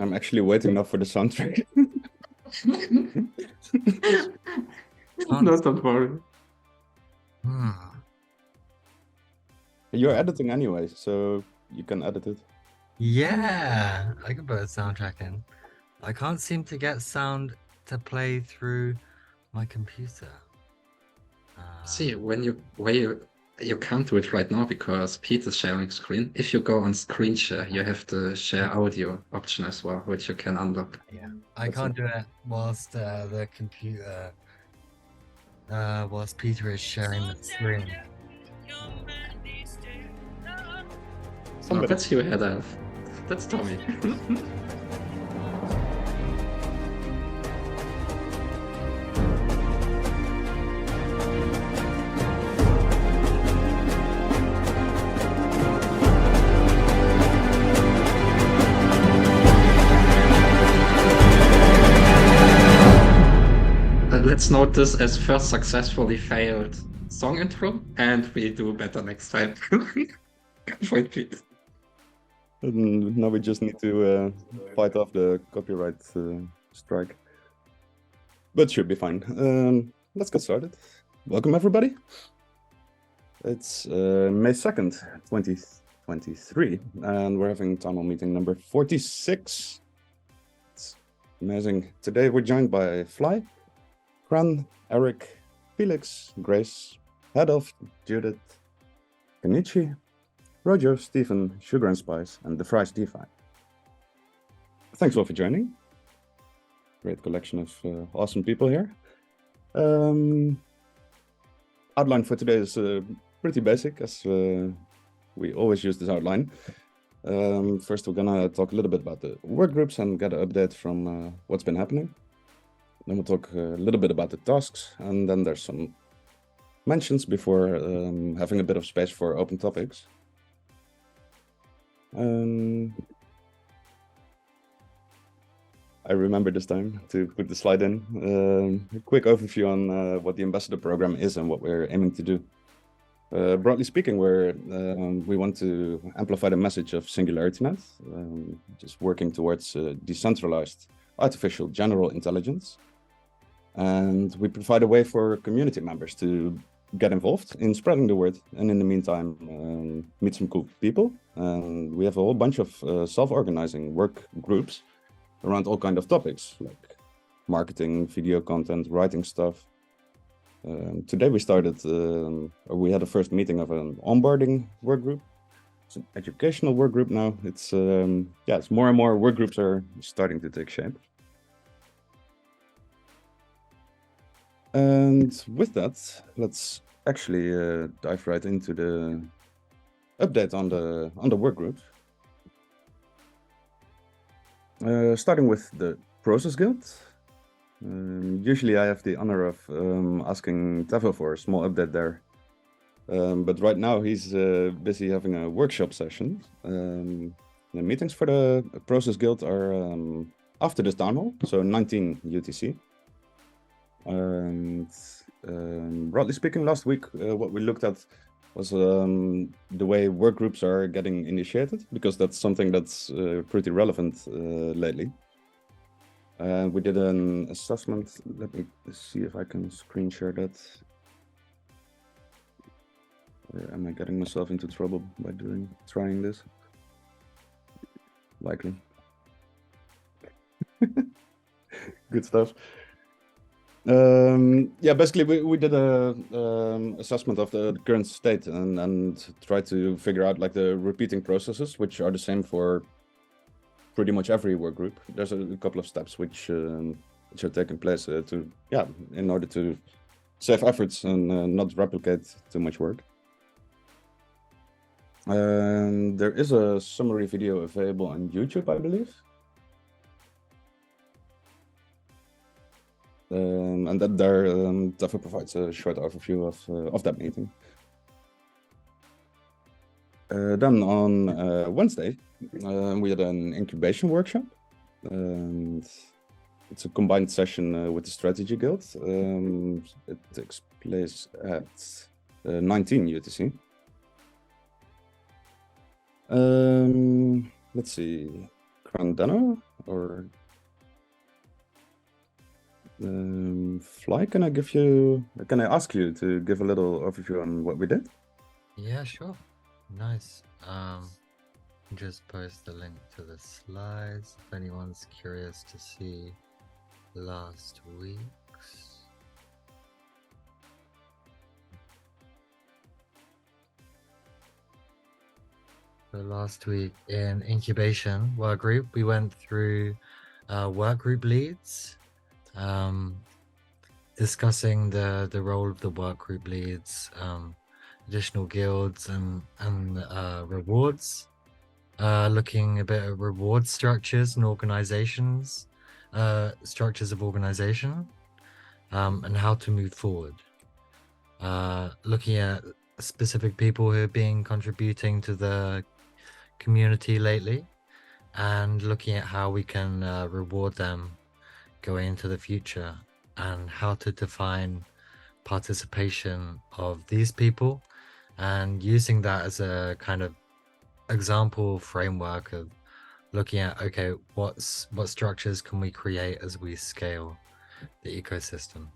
I'm actually waiting now for the soundtrack. No, don't worry. You're editing anyway, so you can edit it. Yeah, I can put a soundtrack in. I can't seem to get sound to play through my computer. See, you can't do it right now because Pete is sharing screen. If you go on screen share, you have the share audio option as well, which you can unlock. Yeah, I can't do it whilst the computer, whilst Peter is sharing the screen. Oh, that's you, Adolf. That's Tommy. Let's note this as first successfully failed song intro, and we do better next time. Point, Pete. And now we just need to fight off the copyright strike. But should be fine. Let's get started. Welcome, everybody. It's May 2nd, 2023, and we're having town hall meeting number 46. It's amazing. Today we're joined by Fly, Kran, Eric, Felix, Grace, Adolf, Judith, Kenichi, Roger, Stephen, Sugar and Spice, and the Fries DeFi. Thanks all for joining. Great collection of awesome people here. Outline for today is pretty basic, as we always use this outline. First, we're gonna talk a little bit about the work groups and get an update from what's been happening. Then we'll talk a little bit about the tasks, and then there's some mentions before having a bit of space for open topics. I remember this time to put the slide in. A quick overview on what the ambassador program is and what we're aiming to do. Broadly speaking, we want to amplify the message of SingularityNet, just working towards decentralized artificial general intelligence. And we provide a way for community members to get involved in spreading the word, and in the meantime, meet some cool people. And we have a whole bunch of self-organizing work groups around all kinds of topics, like marketing, video content, writing stuff. Today we had a first meeting of an onboarding work group. It's an educational work group now. It's more and more work groups are starting to take shape. And with that, let's actually dive right into the update on the work group. Starting with the Process Guild. Usually I have the honor of asking Tevo for a small update there. But right now he's busy having a workshop session. The meetings for the Process Guild are after this town hall, so 19 UTC. And broadly speaking, last week what we looked at was the way work groups are getting initiated, because that's something that's pretty relevant lately. We did an assessment. Let me see if I can screen share that. Or am I getting myself into trouble by trying this? Likely. Good stuff. Basically we did a assessment of the current state and tried to figure out like the repeating processes, which are the same for pretty much every work group. There's a couple of steps which are taking place in order to save efforts and not replicate too much work. There is a summary video available on YouTube, I believe. And that there Tevo provides a short overview of that meeting. Then on Wednesday, we had an incubation workshop. And it's a combined session with the Strategy Guild. It takes place at 19 UTC. Let's see, Crandano or Fly, can I ask you to give a little overview on what we did? Yeah, sure. Nice. Just post the link to the slides if anyone's curious to see last week's. So last week in incubation work group, we went through work group leads, discussing the role of the work group leads, additional guilds and rewards, looking a bit at reward structures and organizations, structures of organization, and how to move forward. Looking at specific people who have been contributing to the community lately, and looking at how we can reward them going into the future, and how to define participation of these people, and using that as a kind of example framework of looking at, okay, what structures can we create as we scale the ecosystem,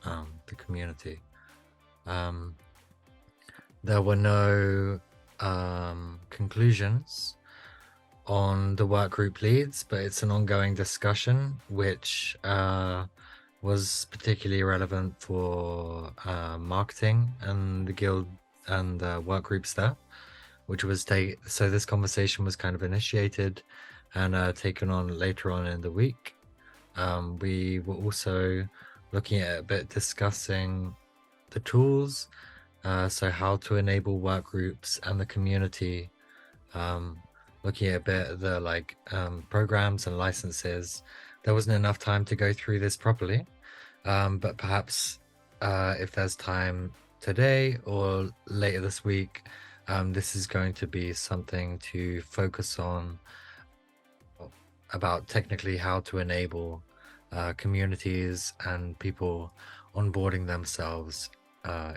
the community. There were no conclusions on the work group leads, but it's an ongoing discussion which was particularly relevant for marketing and the guild and the work groups there, which was so this conversation was kind of initiated and taken on later on in the week. We were also looking at a bit discussing the tools, so how to enable work groups and the community, looking at a bit of the programs and licenses. There wasn't enough time to go through this properly, but perhaps if there's time today or later this week, this is going to be something to focus on about technically how to enable communities and people onboarding themselves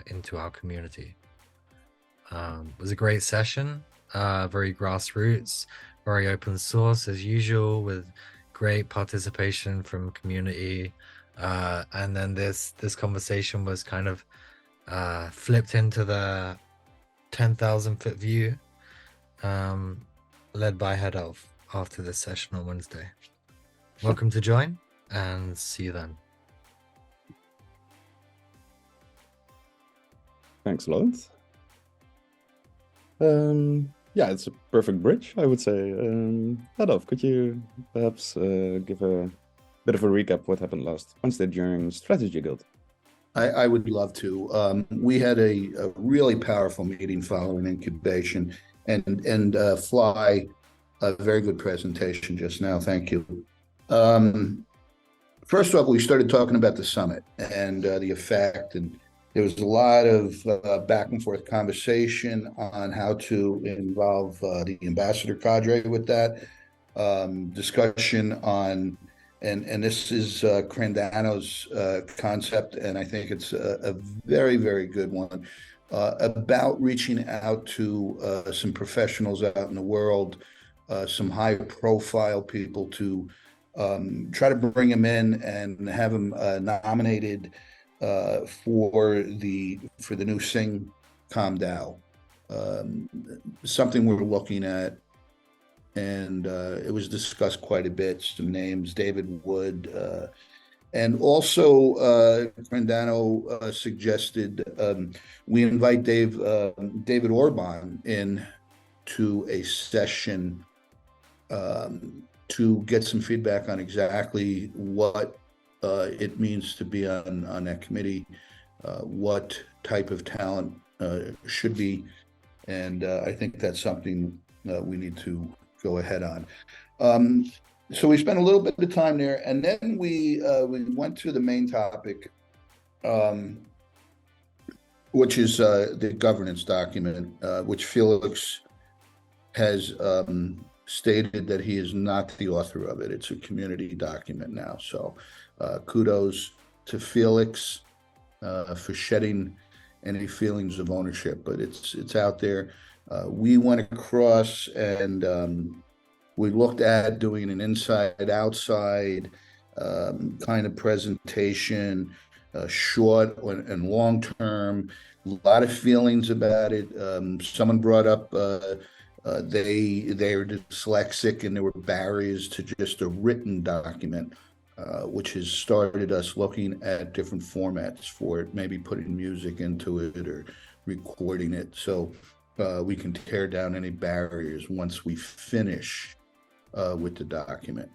into our community. It was a great session, very grassroots, very open source as usual, with great participation from community. And then this conversation was kind of flipped into the 10,000-foot view, led by Head Elf after this session on Wednesday. Welcome to join, and see you then. Thanks a lot. Yeah, it's a perfect bridge, I would say. Adolf, could you perhaps give a bit of a recap what happened last Wednesday during Strategy Guild? I would love to. We had a really powerful meeting following incubation, and Fly, a very good presentation just now. Thank you. First off, we started talking about the summit and the effect, and there was a lot of back and forth conversation on how to involve the ambassador cadre with that, discussion on, and this is Crandano's concept, and I think it's a very, very good one, about reaching out to some professionals out in the world, some high profile people, to try to bring them in and have them nominated for the new Sing ComDAO. Something we're looking at, and it was discussed quite a bit. Some names: David Wood, and also Crandano suggested we invite David Orban in to a session to get some feedback on exactly what it means to be on that committee, what type of talent should be, and I think that's something we need to go ahead on. So we spent a little bit of time there, and then we went to the main topic, which is the governance document, which Felix has stated that he is not the author of it. It's a community document now. So kudos to Felix for shedding any feelings of ownership, but it's out there. We went across and We looked at doing an inside-outside kind of presentation, short and long-term. A lot of feelings about it. Someone brought up they're dyslexic and there were barriers to just a written document, which has started us looking at different formats for it, maybe putting music into it or recording it, so we can tear down any barriers once we finish with the document.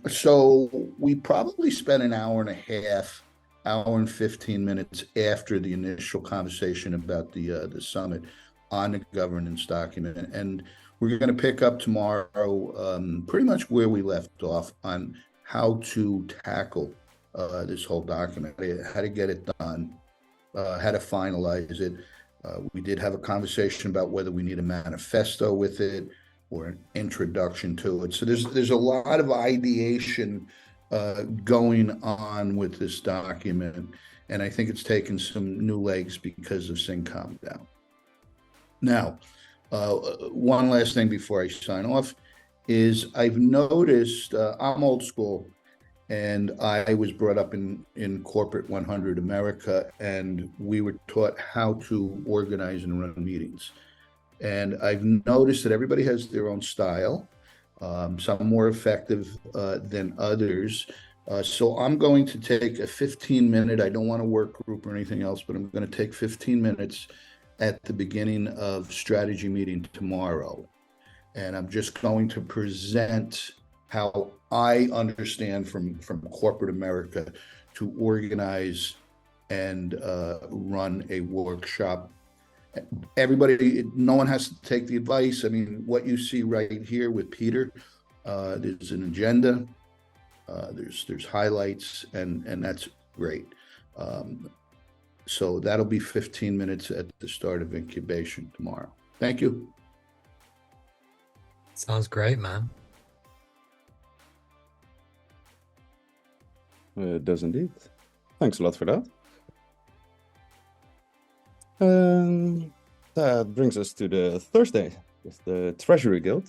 So we probably spent an hour and a half, hour and 15 minutes after the initial conversation about the summit on the governance document. And we're going to pick up tomorrow pretty much where we left off on how to tackle this whole document, how to get it done, how to finalize it. We did have a conversation about whether we need a manifesto with it or an introduction to it. So there's a lot of ideation going on with this document, and I think it's taken some new legs because of SingCom down. Now, one last thing before I sign off is I've noticed, I'm old school, and I was brought up in corporate 100 America, and we were taught how to organize and run meetings. And I've noticed that everybody has their own style, some more effective than others. So I'm going to take a 15-minute, I don't want a work group or anything else, but I'm going to take 15 minutes at the beginning of strategy meeting tomorrow. And I'm just going to present how I understand from corporate America to organize and run a workshop. Everybody, no one has to take the advice. I mean, what you see right here with Peter, there's an agenda, there's highlights, and that's great. So that'll be 15 minutes at the start of incubation tomorrow. Thank you. Sounds great, man. It does indeed. Thanks a lot for that. That brings us to the Thursday with the Treasury Guild.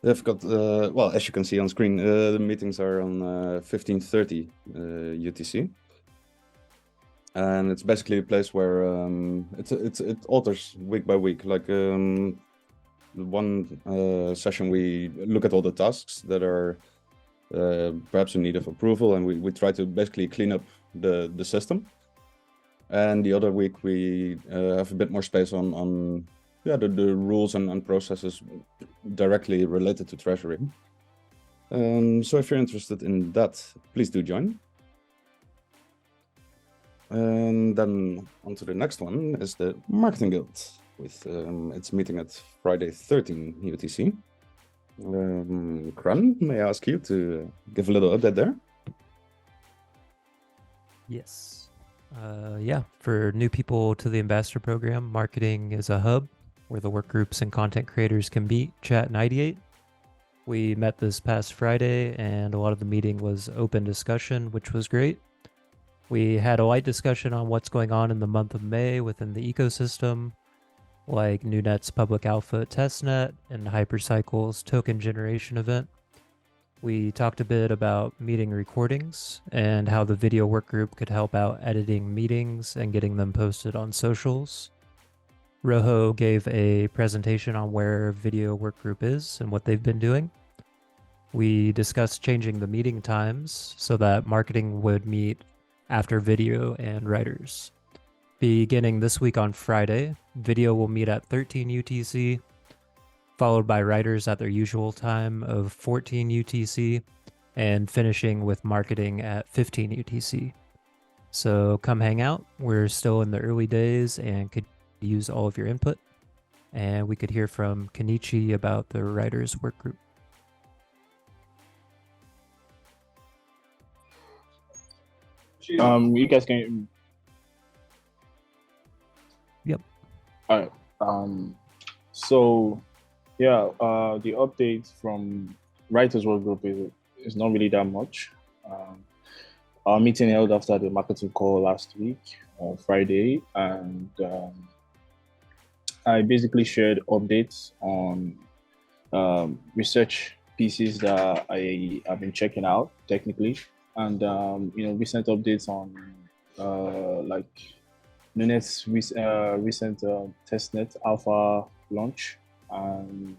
They've got, well, as you can see on screen, the meetings are on 15:30 UTC. And it's basically a place where it alters week by week. Like one session, we look at all the tasks that are perhaps in need of approval, and we try to basically clean up the system. And the other week, we have a bit more space on the rules and processes directly related to Treasury. So if you're interested in that, please do join. And then on to the next one is the Marketing Guild with its meeting at Friday 13 UTC. Kran, may I ask you to give a little update there? Yes. Yeah, for new people to the Ambassador Program, marketing is a hub where the work groups and content creators can meet, chat, and ideate. We met this past Friday, and a lot of the meeting was open discussion, which was great. We had a light discussion on what's going on in the month of May within the ecosystem, like NewNet's public alpha testnet and Hypercycle's token generation event. We talked a bit about meeting recordings and how the video workgroup could help out editing meetings and getting them posted on socials. Rojo gave a presentation on where video workgroup is and what they've been doing. We discussed changing the meeting times so that marketing would meet after video and writers. Beginning this week on Friday, video will meet at 13 UTC, followed by writers at their usual time of 14 UTC, and finishing with marketing at 15 UTC. So come hang out. We're still in the early days and could use all of your input. And we could hear from Kenichi about the writers workgroup. You guys can. Yep. All right. So, yeah, the updates from writers work group is not really that much. Our meeting held after the marketing call last week on Friday, and I basically shared updates on research pieces that I have been checking out technically, and recent updates on like Nunet's recent testnet alpha launch, and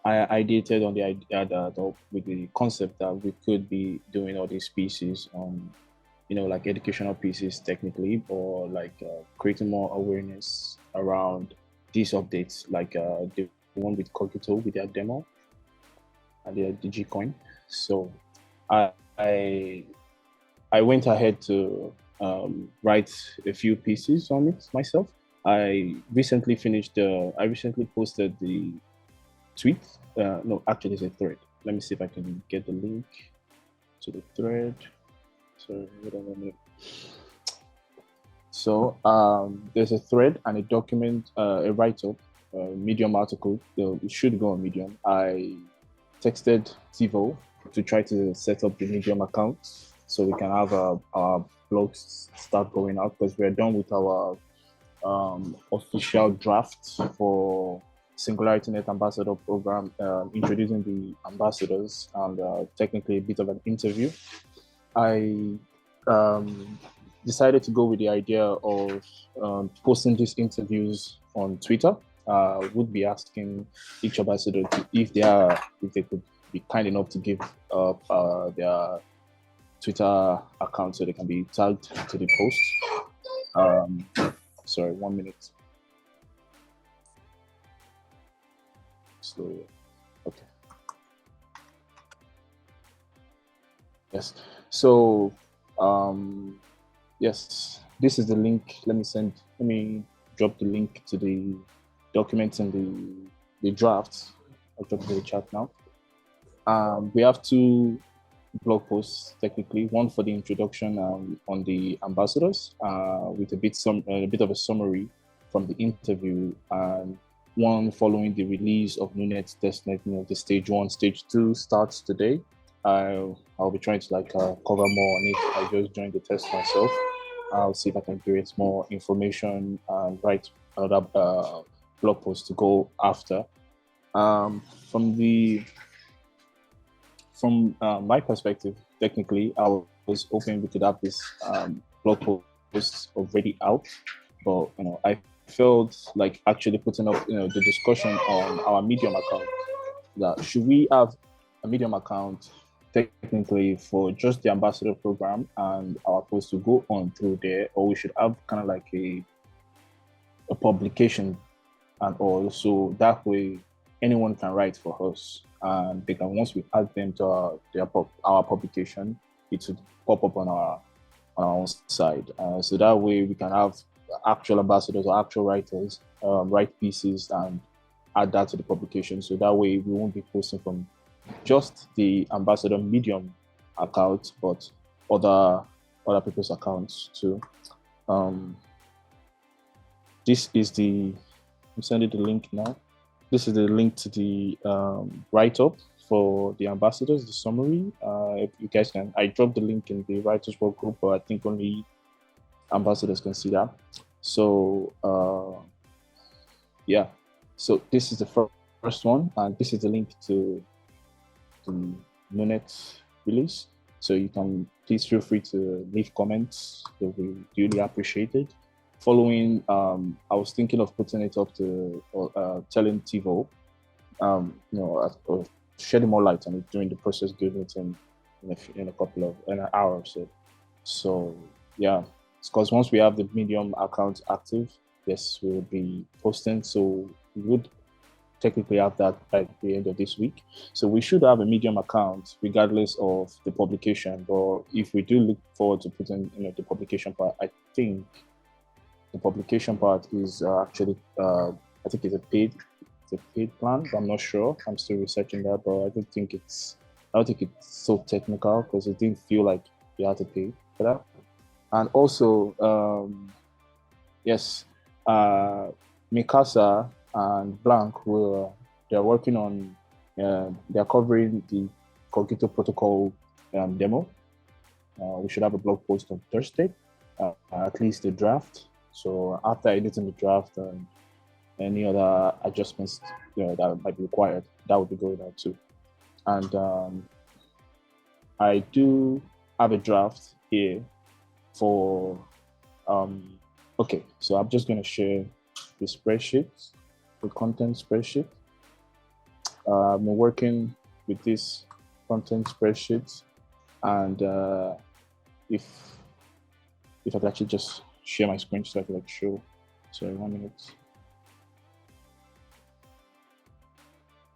I ideated on the idea that with the concept that we could be doing all these pieces on, like educational pieces technically, or like creating more awareness around these updates, like the one with Cogito with their demo and their DigiCoin. So I went ahead to write a few pieces on it myself. I recently posted the tweet. No, actually, it's a thread. Let me see if I can get the link to the thread. Sorry, hold on a minute. So there's a thread and a document, a write-up, Medium article. It should go on Medium. I texted TiVo to try to set up the Medium account so we can have our blogs start going out, because we're done with our official draft for SingularityNet Ambassador program, introducing the ambassadors and technically a bit of an interview. I decided to go with the idea of posting these interviews on Twitter. Would be asking each ambassador if they could be kind enough to give up their Twitter account so they can be tagged to the post. Sorry, 1 minute. Slowly. Okay. Yes. So, yes, this is the link. Let me drop the link to the documents and the drafts. I'll drop it in the chat now. We have 2 blog posts technically, one for the introduction on the ambassadors with a bit of a summary from the interview, and one following the release of Nunet's testnet. The stage 1, stage 2 starts today. I'll be trying to cover more on it. I just joined the test myself. I'll see if I can create more information and write another blog post to go after. From my perspective, technically, I was hoping we could have this blog post already out, but I felt like actually putting up the discussion on our Medium account, that should we have a Medium account technically for just the ambassador program and our post to go on through there, or we should have kind of like a publication and all, so that way anyone can write for us, and they can, once we add them to our publication, it should pop up on our own side. So that way we can have actual ambassadors or actual writers write pieces and add that to the publication. So that way we won't be posting from just the ambassador Medium account, but other people's accounts too. This is I'm sending the link now. This is the link to the write-up for the ambassadors, the summary. If you guys can, I dropped the link in the Writers World Group, but I think only ambassadors can see that. So yeah, so this is the first one, and this is the link to the Nunet release. So you can please feel free to leave comments. They'll be duly appreciated. Following, I was thinking of putting it up to telling TiVo, shedding more light on it during the process, giving it in an hour or so. So yeah, because once we have the Medium account active, yes, we'll be posting. So we would technically have that by the end of this week. So we should have a Medium account regardless of the publication. But if we do look forward to putting the publication part, I think the publication part is actually, I think it's a paid plan. I'm not sure. I'm still researching that, but I don't think it's so technical, because it didn't feel like you had to pay for that. And also, yes, Mikasa and Blank they're working on, they're covering the Cogito protocol demo. We should have a blog post on Thursday, at least the draft. So after editing the draft and any other adjustments that might be required, that would be going out too. And I do have a draft here for okay, so I'm just going to share the spreadsheet, the content spreadsheet. I'm working with this content spreadsheet, and if I could actually just share my screen so I could show. Sorry, 1 minute.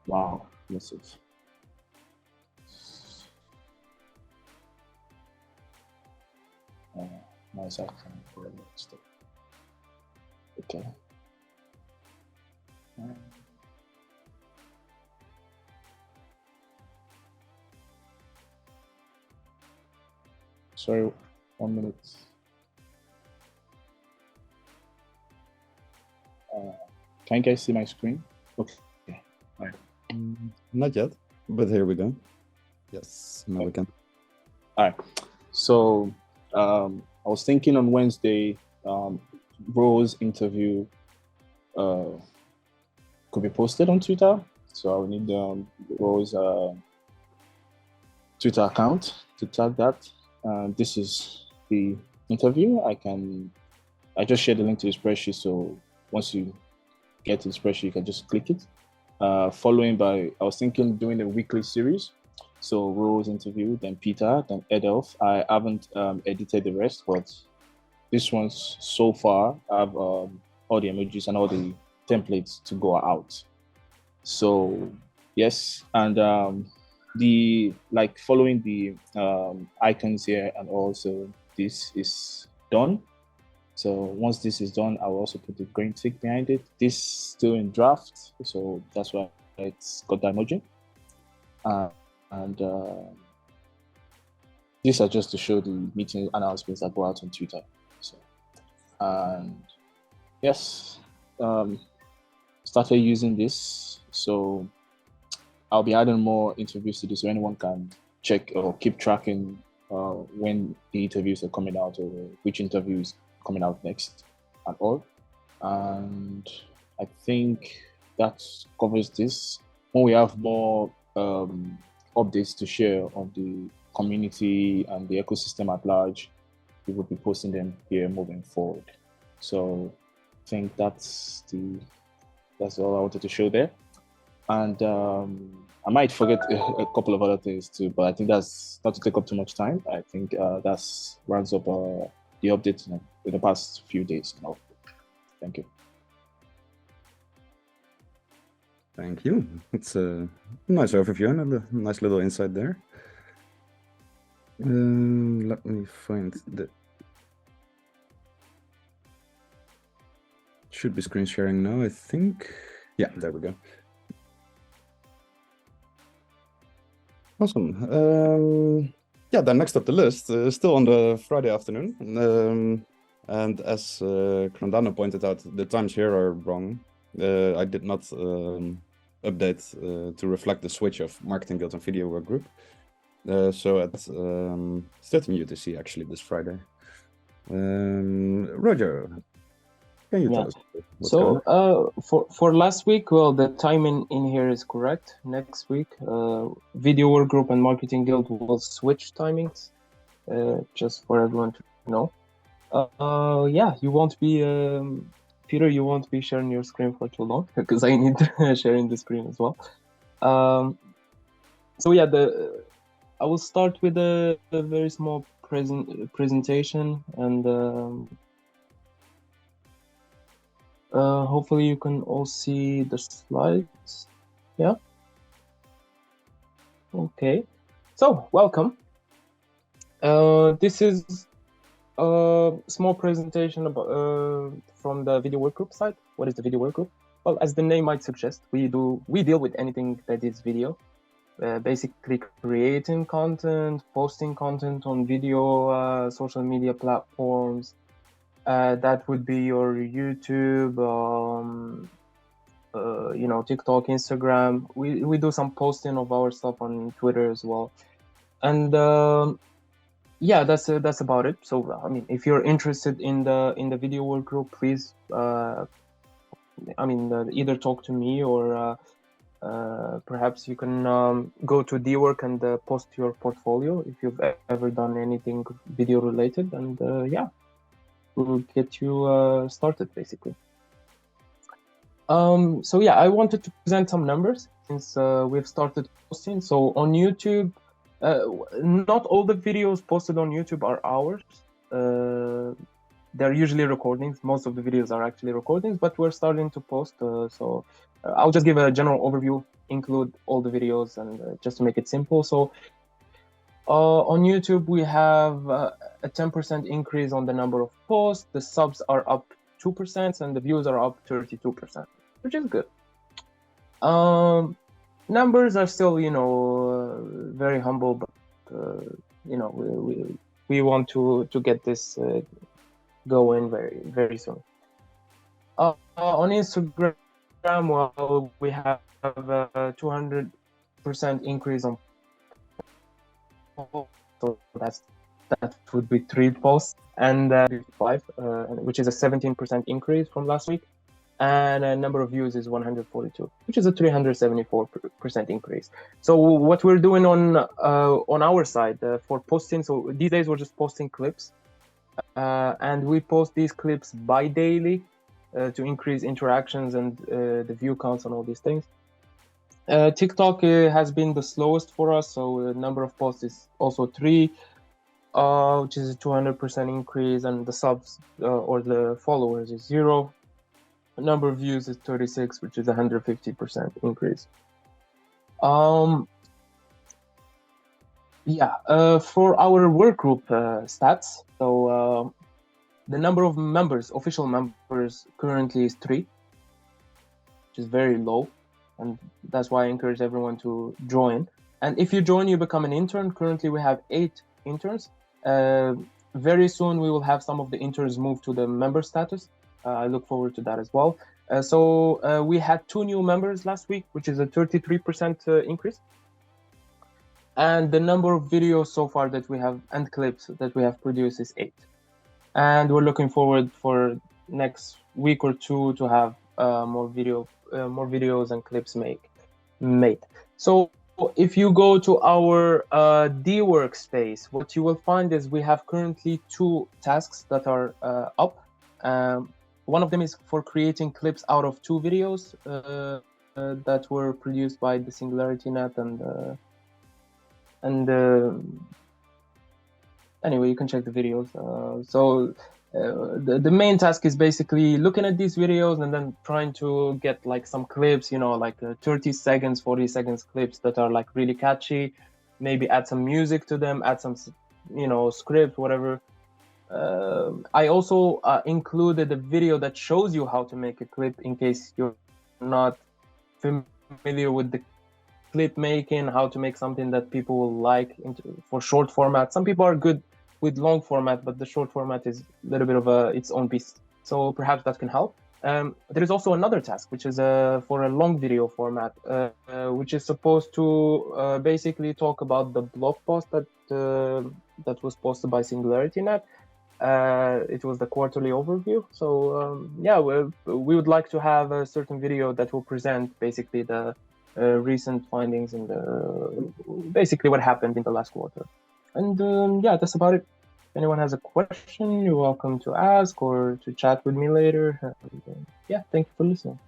Wow, this is. Nice icon for the next step. Okay. Sorry, 1 minute. Can you guys see my screen? Okay. All right. Not yet, but here we go. Yes, now we can. All right. So I was thinking on Wednesday, Rose interview could be posted on Twitter. So I will need Rose Twitter account to tag that. This is the interview. I just shared the link to the spreadsheet. So once you get to the spreadsheet, you can just click it. Following by, I was thinking doing a weekly series. So Rose interview, then Peter, then Edelf. I haven't edited the rest, but this one's so far, I have all the emojis and all the templates to go out. So yes, and following the icons here, and also this is done. So once this is done, I will also put the green tick behind it. This is still in draft, so that's why it's got that emoji. And these are just to show the meeting announcements that go out on Twitter. So, and yes, started using this. So I'll be adding more interviews to this, so anyone can check or keep tracking when the interviews are coming out or which interview is coming out next and all. And I think that covers this. When we have more updates to share on the community and the ecosystem at large, we will be posting them here moving forward. So I think that's all I wanted to show there. And I might forget a couple of other things too, but I think that's not to take up too much time. I think that's rounds up the updates in the past few days. Thank you. Thank you. It's a nice overview and a nice little insight there. Let me find the. Should be screen sharing now, I think. Yeah, there we go. Awesome. Yeah, then next up the list, still on the Friday afternoon. And as Krondano pointed out, the times here are wrong. I did not update to reflect the switch of Marketing Guild and Video Work Group. So at 13 UTC actually this Friday. Roger, can you tell us what's going on? For last week, well, the timing in here is correct. Next week, Video Work Group and Marketing Guild will switch timings, just for everyone to know. Yeah, you won't be, Peter, you won't be sharing your screen for too long because I need sharing the screen as well. So yeah, I will start with a very small presentation, and hopefully you can all see the slides. Yeah. Okay. So welcome. This is a small presentation about from the Video Work Group side. What is the Video Work Group? Well, as the name might suggest, we deal with anything that is video. Basically creating content, posting content on video, social media platforms. That would be your YouTube, TikTok, Instagram. We do some posting of our stuff on Twitter as well, and yeah, that's about it. So I mean, if you're interested in the Video Work Group, please I mean, either talk to me or perhaps you can go to dwork and post your portfolio if you've ever done anything video related, and yeah, we'll get you started basically. So yeah, I wanted to present some numbers since we've started posting. So on YouTube, not all the videos posted on YouTube are ours. They're usually recordings. Most of the videos are actually recordings, but we're starting to post. So I'll just give a general overview, include all the videos, and just to make it simple. So on YouTube, we have a 10% increase on the number of posts. The subs are up 2%, and the views are up 32%, which is good. Numbers are still, you know, very humble, but you know, we want to get this going very, very soon. On Instagram, well, we have a 200% increase on posts, so that would be 3 posts, and 55, which is a 17% increase from last week, and a number of views is 142, which is a 374% increase. So what we're doing on our side for posting, so these days we're just posting clips, and we post these clips bi-daily to increase interactions and the view counts and all these things. TikTok has been the slowest for us, so the number of posts is also 3, which is a 200% increase, and the subs or the followers is 0. The number of views is 36, which is a 150% increase. Yeah, for our workgroup stats, so the number of members, official members, currently is 3, which is very low, and that's why I encourage everyone to join. And if you join, you become an intern. Currently, we have 8 interns. Very soon, we will have some of the interns move to the member status. I look forward to that as well. So we had 2 new members last week, which is a 33% increase. And the number of videos so far that we have and clips that we have produced is 8. And we're looking forward for next week or 2 to have more videos and clips made. So if you go to our dwork space, what you will find is we have currently 2 tasks that are up. One of them is for creating clips out of 2 videos that were produced by the SingularityNet, and anyway, you can check the videos. So the main task is basically looking at these videos and then trying to get like some clips, you know, like 30 seconds, 40 seconds clips that are like really catchy. Maybe add some music to them, add some, you know, script, whatever. I also included a video that shows you how to make a clip in case you're not familiar with the clip making, how to make something that people will like for short format. Some people are good with long format, but the short format is a little bit of its own beast. So perhaps that can help. There is also another task, which is for a long video format, which is supposed to basically talk about the blog post that was posted by SingularityNet. It was the quarterly overview. So yeah, we would like to have a certain video that will present basically the recent findings and basically what happened in the last quarter. And yeah, that's about it. If anyone has a question, you're welcome to ask or to chat with me later. And, yeah, thank you for listening.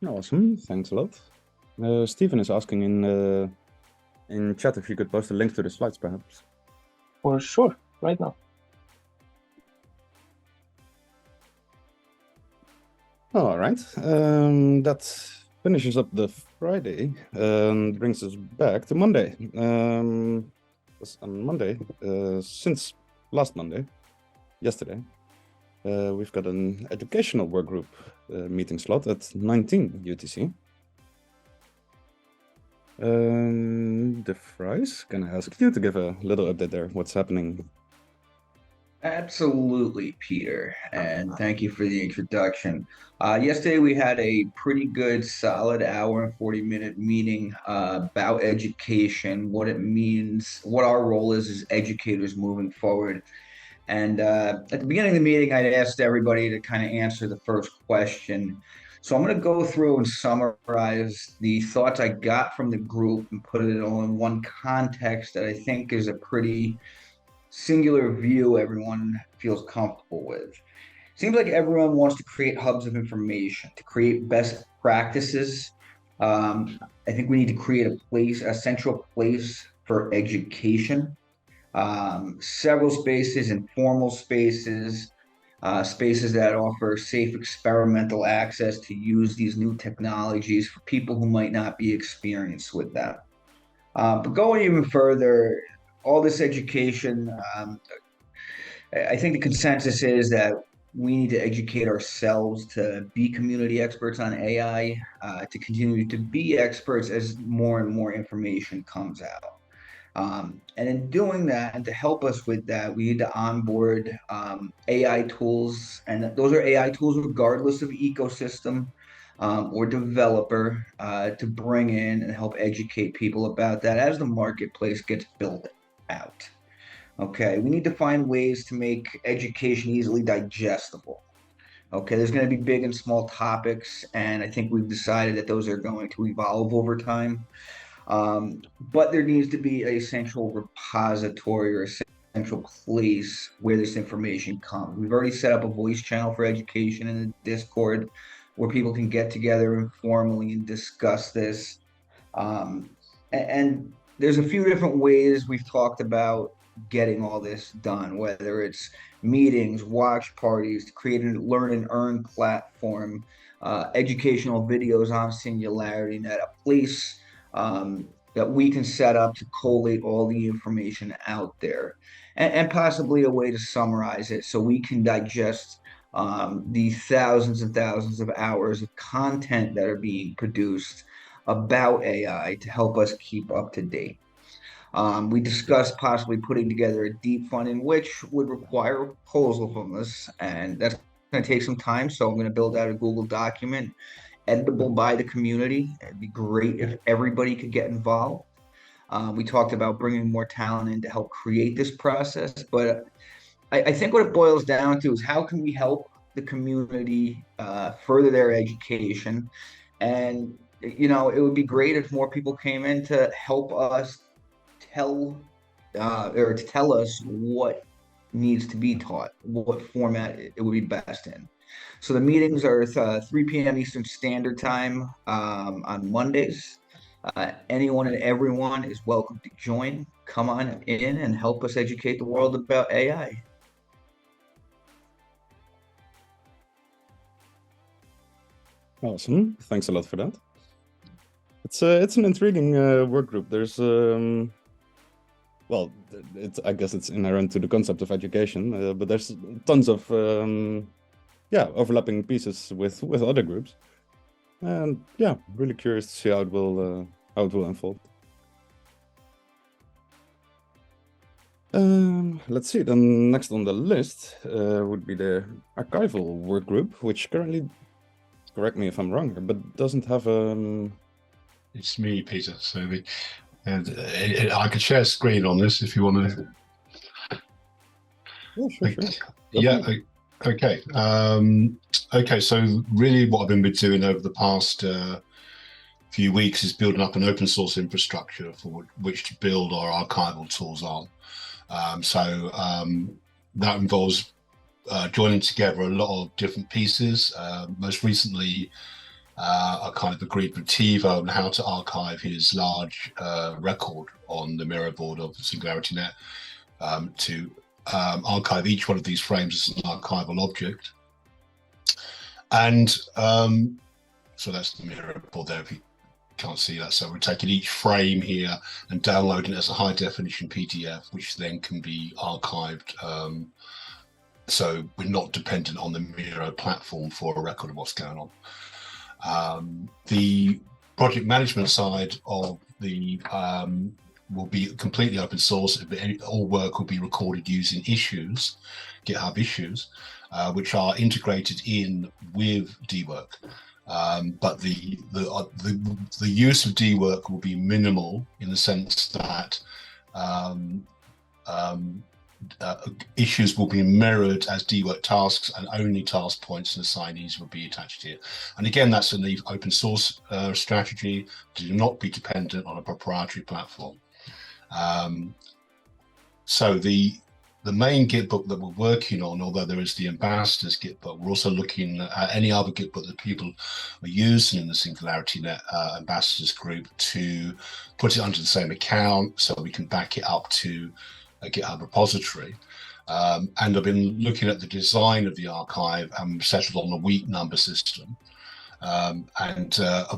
Awesome, thanks a lot. Stephen is asking in chat if you could post a link to the slides, perhaps. For sure, right now. All right, that finishes up the Friday and brings us back to Monday. On Monday, since last Monday, yesterday, we've got an educational workgroup meeting slot at 19 UTC. De Vries, can I ask you to give a little update there? What's happening? Absolutely, Peter, and thank you for the introduction. Yesterday we had a pretty good solid hour and 40-minute meeting about education, what it means, what our role is as educators moving forward. And at the beginning of the meeting, I'd asked everybody to kind of answer the first question. So I'm going to go through and summarize the thoughts I got from the group and put it all in one context that I think is a pretty singular view everyone feels comfortable with. Seems like everyone wants to create hubs of information, to create best practices. I think we need to create a central place for education. Several spaces, informal spaces, spaces that offer safe experimental access to use these new technologies for people who might not be experienced with them. But going even further, all this education, I think the consensus is that we need to educate ourselves to be community experts on AI, to continue to be experts as more and more information comes out. And in doing that, and to help us with that, we need to onboard AI tools, and those are AI tools regardless of ecosystem or developer, to bring in and help educate people about that as the marketplace gets built out. Okay, we need to find ways to make education easily digestible. Okay, there's going to be big and small topics, and I think we've decided that those are going to evolve over time. But there needs to be a central repository or a central place where this information comes. We've already set up a voice channel for education in the Discord where people can get together informally and discuss this. And there's a few different ways we've talked about getting all this done, whether it's meetings, watch parties, to create a learn and earn platform, educational videos on SingularityNet, a place that we can set up to collate all the information out there, and possibly a way to summarize it so we can digest the thousands and thousands of hours of content that are being produced about AI to help us keep up to date. We discussed possibly putting together a deep funding, which would require a proposal from us, and that's going to take some time. So I'm going to build out a Google document, editable by the community. It'd be great if everybody could get involved. We talked about bringing more talent in to help create this process, but I think what it boils down to is how can we help the community further their education? And, you know, it would be great if more people came in to help us tell us what needs to be taught, what format it would be best in. So the meetings are 3 p.m. Eastern Standard Time on Mondays. Anyone and everyone is welcome to join. Come on in and help us educate the world about AI. Awesome. Thanks a lot for that. It's an intriguing work group. There's well, I guess it's inherent to the concept of education, but there's tons of overlapping pieces with other groups, and yeah, really curious to see how it will unfold. Let's see. Then next on the list would be the archival work group, which currently, correct me if I'm wrong, but doesn't have It's me, Peter. So I could share screen on this if you want to. Yeah, sure. Yeah. Okay. Okay. So really, what I've been doing over the past few weeks is building up an open source infrastructure for which to build our archival tools on. That involves joining together a lot of different pieces. Most recently, I kind of agreed with Tivo on how to archive his large record on the mirror board of SingularityNet, to archive each one of these frames as an archival object. And so that's the mirror board there, if you can't see that. So we're taking each frame here and downloading it as a high definition PDF, which then can be archived. So we're not dependent on the Miro platform for a record of what's going on. The project management side of the will be completely open source. All work will be recorded using issues, GitHub issues, which are integrated in with dwork. But the use of dwork will be minimal in the sense that issues will be mirrored as dwork tasks, and only task points and assignees will be attached here. And again, that's an open source strategy to not be dependent on a proprietary platform. So the main Git book that we're working on, although there is the ambassadors Git book, we're also looking at any other Git book that people are using in the SingularityNet ambassadors group to put it under the same account so we can back it up to a GitHub repository. And I've been looking at the design of the archive and settled on a week number system. A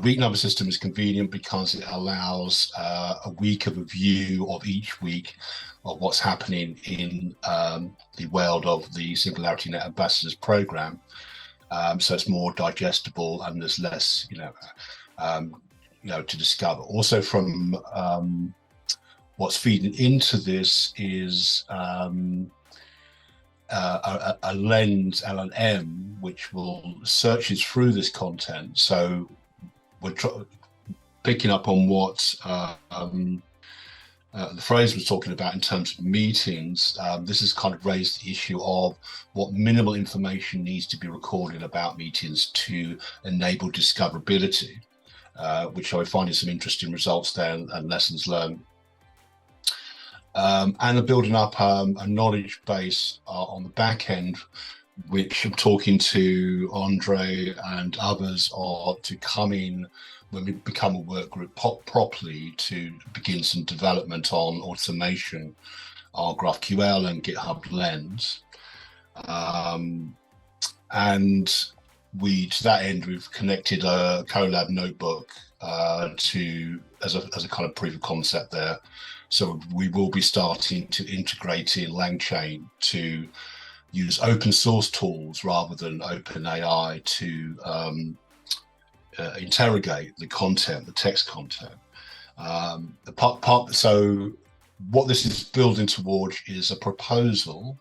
week number system is convenient because it allows a week of a view of each week of what's happening in the world of the SingularityNet Ambassadors program. So it's more digestible and there's less, to discover. Also, from what's feeding into this is a lens LLM, which will searches through this content. So we're picking up on what the phrase was talking about in terms of meetings. This has kind of raised the issue of what minimal information needs to be recorded about meetings to enable discoverability, which I was finding some interesting results there and lessons learned. And they're building up a knowledge base on the back end, which I'm talking to Andre and others to come in when we become a work group properly to begin some development on automation, our GraphQL and GitHub Lens. And to that end, we've connected a Colab notebook as a kind of proof of concept there. So we will be starting to integrate in LangChain to use open source tools rather than OpenAI to interrogate the content, the text content. So what this is building towards is a proposal.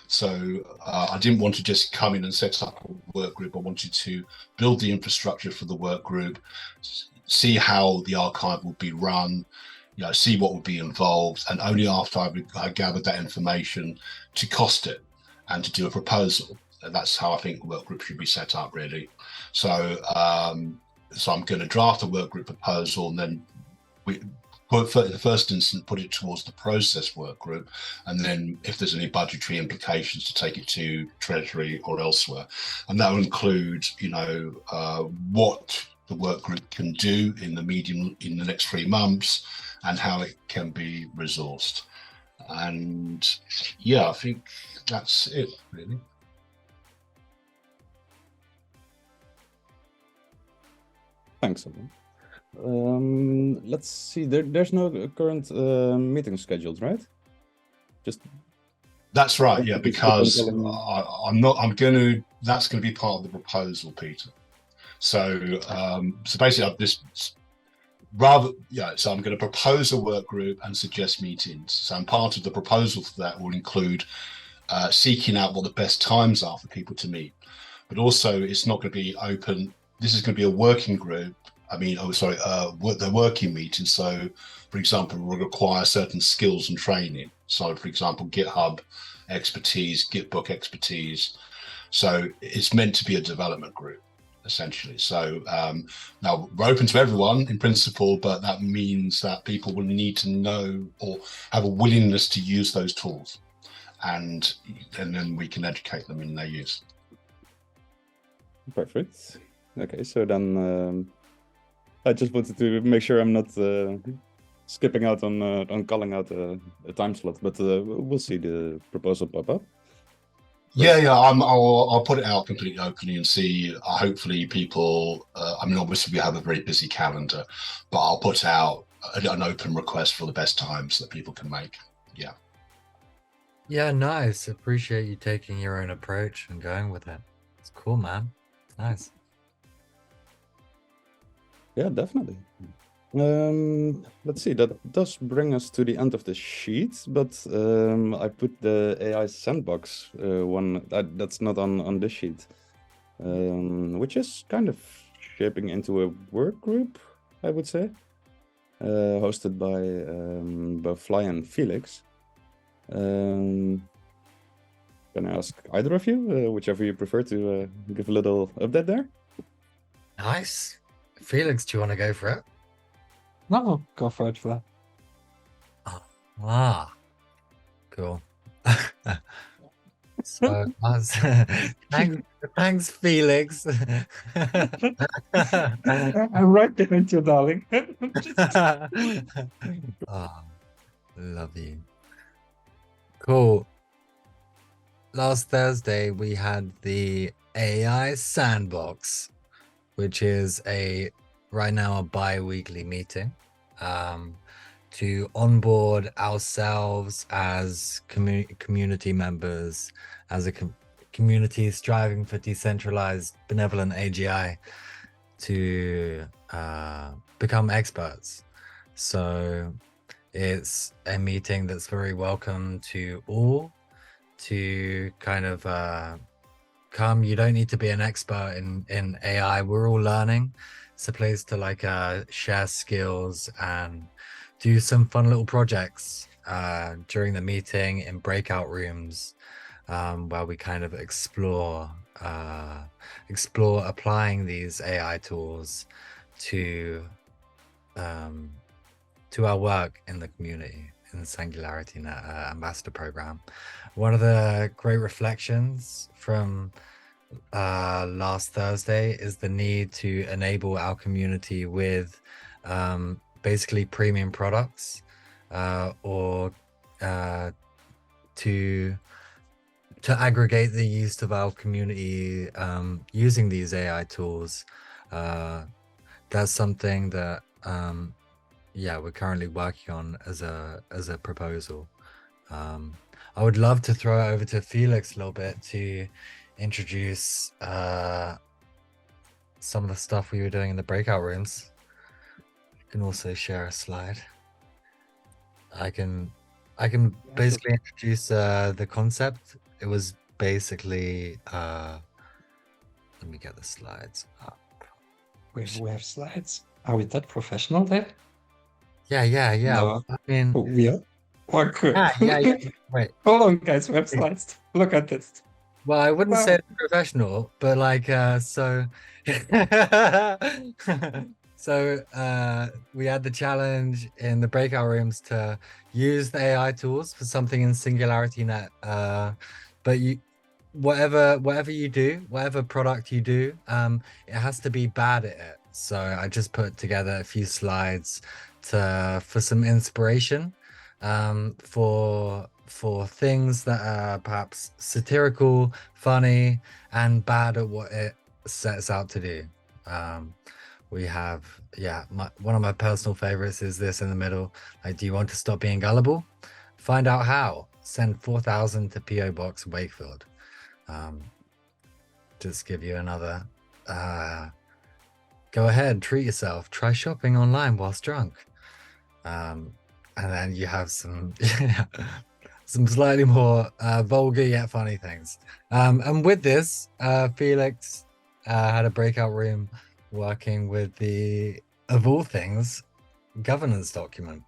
So I didn't want to just come in and set up a work group. I wanted to build the infrastructure for the work group, see how the archive will be run, see what would be involved, and only after I gathered that information to cost it and to do a proposal. And that's how I think work group should be set up, really. So I'm going to draft a work group proposal, and then in the first instance put it towards the process work group, and then if there's any budgetary implications, to take it to Treasury or elsewhere. And that will include, what the work group can do in the next 3 months, and how it can be resourced. And yeah, I think that's it, really. Thanks, Evan. Let's see. There's no current meeting scheduled, right? That's right. Yeah, because that's going to be part of the proposal, Peter. So basically, so I'm going to propose a work group and suggest meetings. So part of the proposal for that will include seeking out what the best times are for people to meet. But also, it's not going to be open. This is going to be a working group. The working meeting. So, for example, will require certain skills and training. So, for example, GitHub expertise, Gitbook expertise. So it's meant to be a development group, essentially. So now we're open to everyone in principle, but that means that people will need to know or have a willingness to use those tools, and then we can educate them in their use. Perfect. Okay, so then I just wanted to make sure I'm not skipping out on calling out a time slot, but we'll see the proposal pop up. Yeah, I'll put it out completely openly and see. Hopefully, people. Obviously, we have a very busy calendar, but I'll put out an open request for the best times that people can make. Yeah. Yeah, nice. Appreciate you taking your own approach and going with it. It's cool, man. Nice. Yeah, definitely. Let's see, that does bring us to the end of the sheet, but I put the AI sandbox one that's not on this sheet, which is kind of shaping into a work group, I would say, hosted by both Fly and Felix. Can I ask either of you, whichever you prefer, to give a little update there? Nice. Felix, do you want to go for it? No, go for it, Vlad. Ah, cool. So, thanks, Felix. I'm right behind you, darling. Oh, love you. Cool. Last Thursday, we had the AI Sandbox, which is right now a bi-weekly meeting to onboard ourselves as community members, as a community striving for decentralized benevolent AGI to become experts. So it's a meeting that's very welcome to all to kind of come. You don't need to be an expert in AI. We're all learning. It's a place to like share skills and do some fun little projects during the meeting in breakout rooms where we kind of explore applying these AI tools to our work in the community in the SingularityNet Ambassador Program. One of the great reflections from last Thursday is the need to enable our community with basically premium products or to aggregate the use of our community using these AI tools. That's something that we're currently working on as a proposal. I would love to throw it over to Felix a little bit to introduce some of the stuff we were doing in the breakout rooms. I can also share a slide. I can basically introduce the concept. It was basically let me get the slides up. We have slides. Are we that professional there? Yeah. No. I mean, We are. Oh, good. Yeah. Wait. Hold on, guys. We have slides. Look at this. Well, I wouldn't say it's professional, but like so we had the challenge in the breakout rooms to use the AI tools for something in SingularityNet. But whatever you do, whatever product you do, it has to be bad at it. So I just put together a few slides for some inspiration for things that are perhaps satirical, funny, and bad at what it sets out to do. We have, one of my personal favorites is this in the middle. Like, do you want to stop being gullible? Find out how. Send 4,000 to PO Box Wakefield. Just give you another. Go ahead, treat yourself. Try shopping online whilst drunk. And then you have some slightly more vulgar yet funny things. And with this, Felix had a breakout room working with the, of all things, governance document.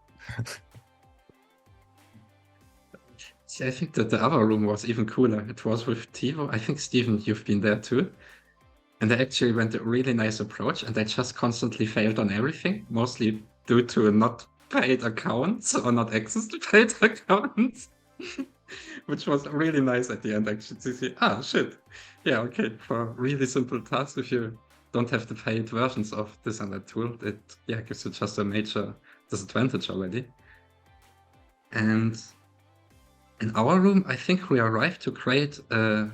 See, I think that the other room was even cooler. It was with Tivo. I think, Stephen, you've been there too. And they actually went a really nice approach, and they just constantly failed on everything, mostly due to not paid accounts or not access to paid accounts. Which was really nice at the end, actually, to see, shit. Yeah, okay, for really simple tasks, if you don't have the paid versions of this and that tool, it gives you just a major disadvantage already. And in our room, I think we arrived to create a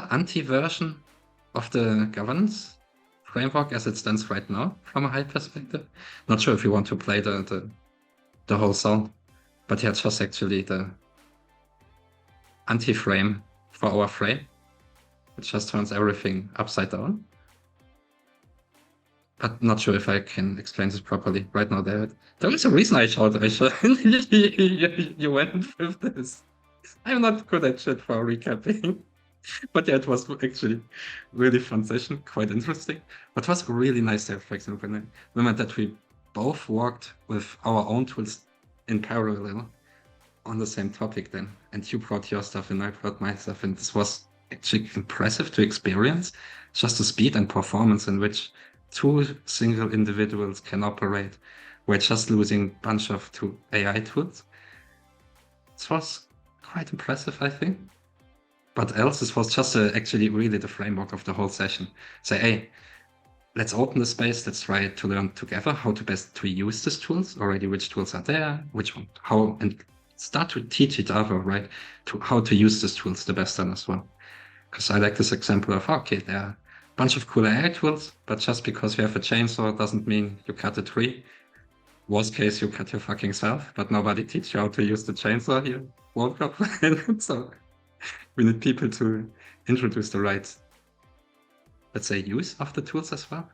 anti-version of the governance framework as it stands right now from a high perspective. Not sure if you want to play the whole song, but yeah, just actually the anti-frame for our frame. It just turns everything upside down. But not sure if I can explain this properly right now. There is a reason I showed you went with this. I'm not good at shit for recapping. But yeah, it was actually really fun session, quite interesting. But it was really nice to have, for example, the moment that we both worked with our own tools in parallel on the same topic then. And you brought your stuff and I brought my stuff, and this was actually impressive to experience, just the speed and performance in which two single individuals can operate. We're just losing a bunch of two AI tools. This was quite impressive, I think. But else, this was just actually really the framework of the whole session. Say, hey, let's open the space. Let's try to learn together how to best to use these tools already, which tools are there, which one, how, and start to teach each other, right, to how to use these tools the best then as well. Because I like this example of, okay, there are a bunch of cool AI tools, but just because you have a chainsaw doesn't mean you cut a tree. Worst case, you cut your fucking self, but nobody teach you how to use the chainsaw here. World Cup. So we need people to introduce the right, let's say, use of the tools as well.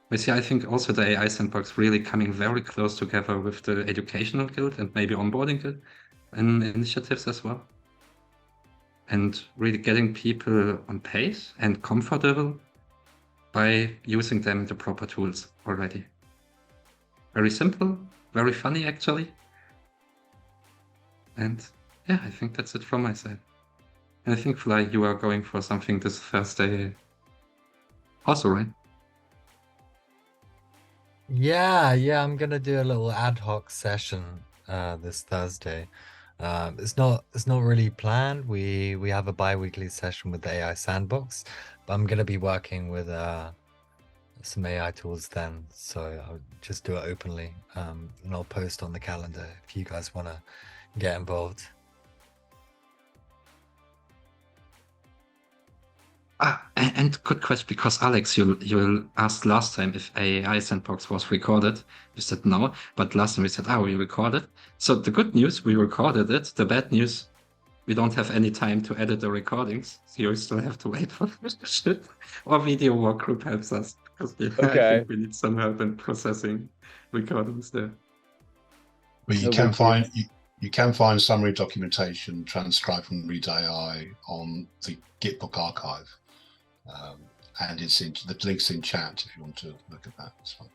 We see, I think also the AI sandbox really coming very close together with the educational guild and maybe onboarding guild and initiatives as well. And really getting people on pace and comfortable by using them the proper tools already. Very simple, very funny actually. And yeah, I think that's it from my side. And I think, Fly, you are going for something this Thursday also, right? Yeah, I'm gonna do a little ad hoc session this Thursday. It's not really planned. We have a bi-weekly session with the AI sandbox, but I'm gonna be working with some AI tools then, so I'll just do it openly, and I'll post on the calendar if you guys want to get involved. And good question, because Alex, you asked last time if AI sandbox was recorded. You said no, but last time we said, we recorded. So the good news, we recorded it. The bad news, we don't have any time to edit the recordings, so you still have to wait for the shit. Or video work group helps us, because I think we need some help in processing recordings there. But you can find summary documentation transcribed from Read AI on the Gitbook archive, and it's in the links in chat if you want to look at that as well.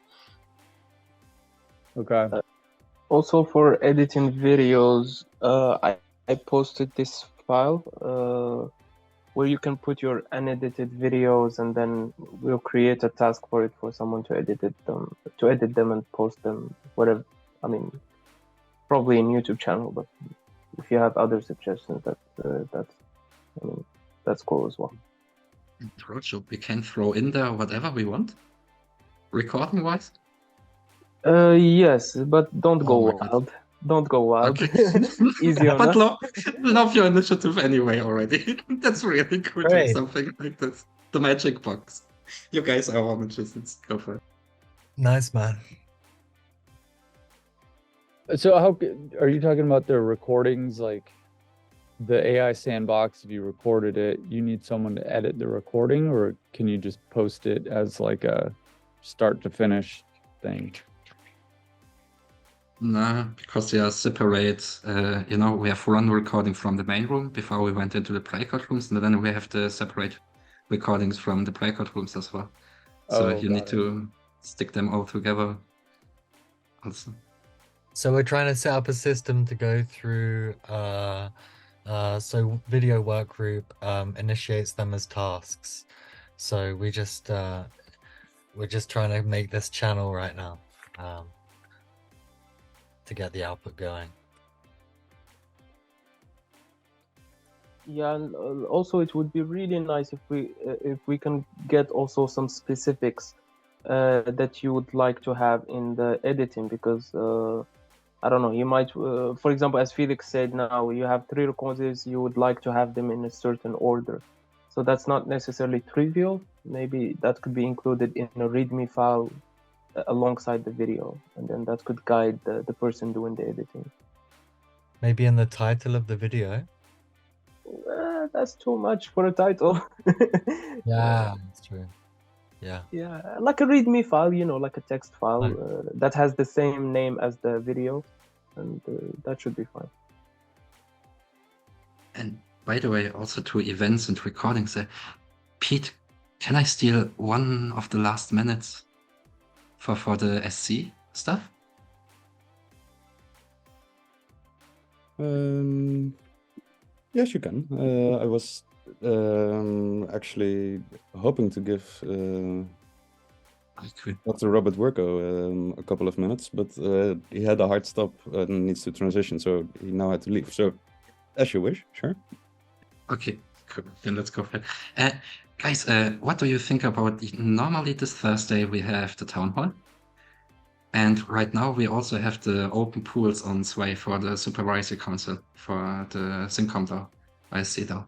Okay. Also for editing videos, I posted this file where you can put your unedited videos, and then we'll create a task for it for someone to edit them and post them. Whatever. I mean, probably in YouTube channel, but if you have other suggestions, that's cool as well. In Roadshow, we can throw in there whatever we want, recording wise. Yes, but don't go wild. Don't go wild. Okay. Easy on but us. love your initiative anyway already. That's really cool to Great. something like this. The magic box. You guys are all magicians. Go for it. Nice, man. So how are you talking about the recordings, like the AI sandbox? If you recorded it, you need someone to edit the recording, or can you just post it as like a start to finish thing? No, because they are separate. We have one recording from the main room before we went into the breakout rooms, and then we have the separate recordings from the breakout rooms as well. So you need to stick them all together also. So we're trying to set up a system to go through, so video work group initiates them as tasks. So we're just trying to make this channel right now to get the output going. Yeah, and also it would be really nice if we can get also some specifics that you would like to have in the editing, because I don't know, you might, for example, as Felix said, now you have 3 recordings, you would like to have them in a certain order. So that's not necessarily trivial. Maybe that could be included in a README file alongside the video, and then that could guide the person doing the editing. Maybe in the title of the video. That's too much for a title. Yeah, that's true. Yeah. Yeah, like a README file, like a text file that has the same name as the video, and that should be fine. And by the way, also to events and recordings, Pete, can I steal one of the last minutes for the SC stuff? Yes, you can. I was actually hoping to give Dr. Robert Werko a couple of minutes, but he had a hard stop and needs to transition, so he now had to leave. So, as you wish, sure. Okay, cool. Then let's go for it. Guys, what do you think about normally this Thursday we have the town hall? And right now we also have the open pools on Sway for the supervisory council for the SingCom I see though.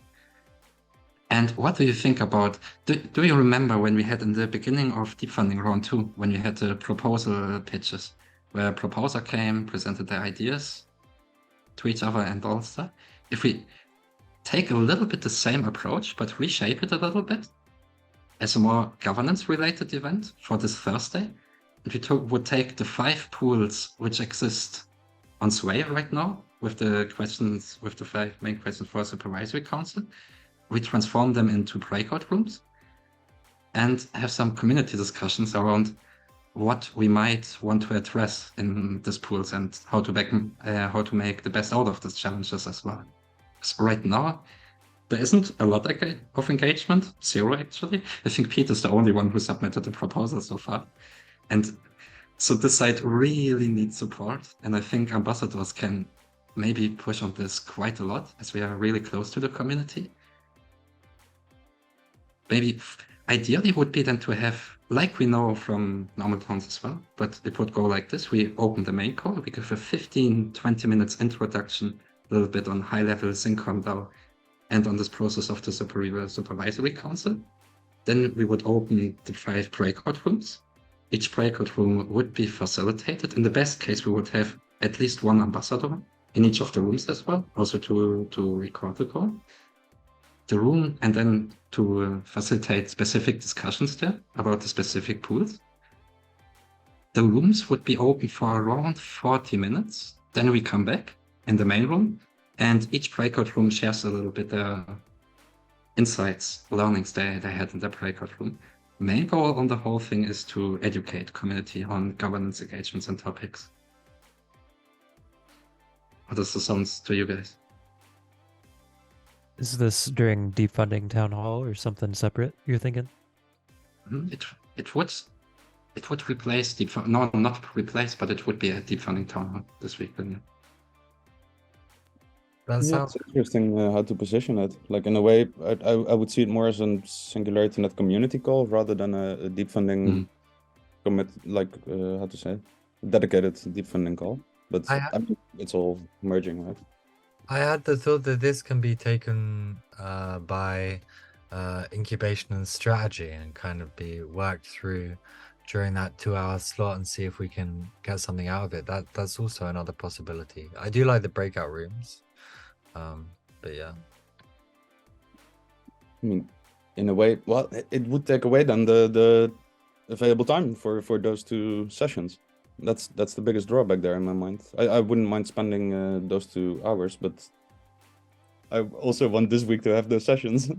And what do you think about, do you remember when we had in the beginning of deep funding round 2, when we had the proposal pitches, where a proposer came, presented their ideas to each other and all stuff? If we take a little bit the same approach, but reshape it a little bit as a more governance related event for this Thursday, and we would take the 5 pools which exist on Sway right now with the questions, with the 5 main questions for supervisory council, we transform them into breakout rooms and have some community discussions around what we might want to address in these pools and how to make the best out of these challenges as well. So right now, there isn't a lot of engagement, 0 actually. I think Peter's the only one who submitted the proposal so far. And so this side really needs support. And I think ambassadors can maybe push on this quite a lot as we are really close to the community. Maybe ideally would be then to have, like we know from normal towns as well, but it would go like this. We open the main call, we give a 15-20 minutes introduction, a little bit on high-level SingCom DAO and on this process of the supervisory council. Then we would open the 5 breakout rooms. Each breakout room would be facilitated. In the best case, we would have at least 1 ambassador in each of the rooms as well, also to record the call. The room, and then to facilitate specific discussions there about the specific pools. The rooms would be open for around 40 minutes. Then we come back in the main room, and each breakout room shares a little bit their insights, learnings they had in the breakout room. Main goal on the whole thing is to educate community on governance engagements and topics. How does this sound to you guys? Is this during deep funding town hall or something separate you're thinking? It would replace deep funding. No, not replace, but it would be a deep funding town hall this week. Then, yeah. That Yeah, sounds it's interesting how to position it. Like in a way, I would see it more as a SingularityNet community call rather than a deep funding commit, like how to say, dedicated deep funding call. But I mean, it's all merging, right? I had the thought that this can be taken by incubation and strategy and kind of be worked through during that 2-hour slot and see if we can get something out of it. That's also another possibility. I do like the breakout rooms, but yeah. I mean, in a way, well, it would take away then the available time for those 2 sessions. That's the biggest drawback there in my mind. I wouldn't mind spending those 2 hours, but I also want this week to have those sessions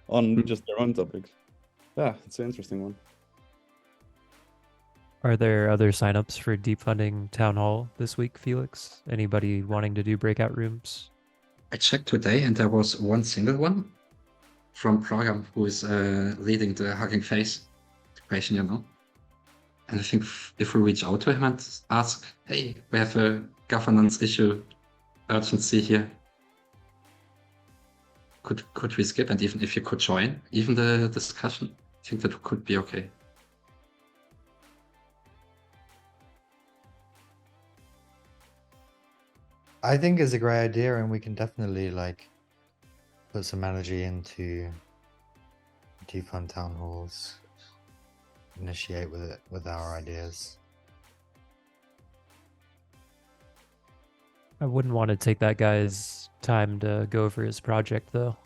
on just their own topics. Yeah, it's an interesting one. Are there other signups for deep funding town hall this week, Felix? Anybody wanting to do breakout rooms? I checked today and there was 1 single one from Program who is leading the Hugging Face equation, you know. And I think if we reach out to him and ask, hey, we have a governance issue, urgency here, could we skip? And even if you could join even the discussion, I think that could be okay. I think it's a great idea, and we can definitely like put some energy into deep fund town halls. Initiate with our ideas. I wouldn't want to take that guy's time to go over his project though,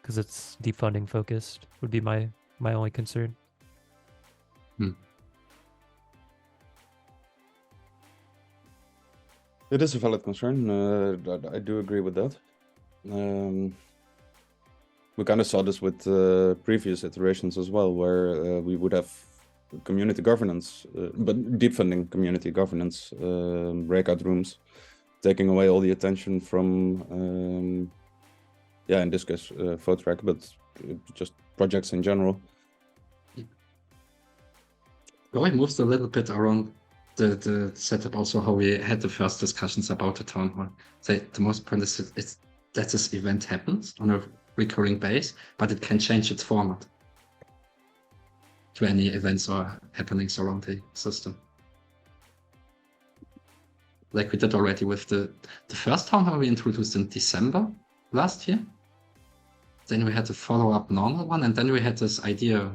because it's deep funding focused. Would be my only concern. It is a valid concern. I do agree with that. We kind of saw this with previous iterations as well, where we would have community governance, but deep funding community governance breakout rooms taking away all the attention from, in this case, Votrack, but just projects in general. Roy moves a little bit around the setup, also how we had the first discussions about the town hall. The most point is that this event happens on a recurring base, but it can change its format to any events or happenings around the system. Like we did already with the first town hall we introduced in December last year. Then we had the follow-up normal one, and then we had this idea,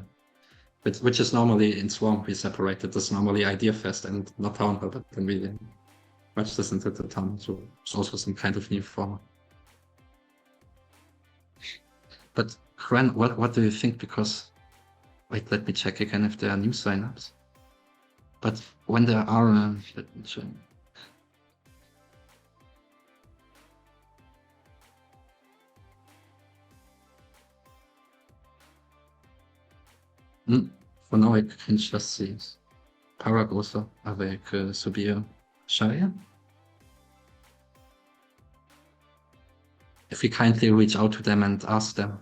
which is normally in Swarm, we separated this normally Idea Fest and not Town Hall, but then we merged this into the Town, so it's also some kind of new format. But Ren, what do you think? Because, wait, let me check again if there are new signups. But when there are, let me check. For now, I can just see Paragosa avec Subir Shaya. If we kindly reach out to them and ask them.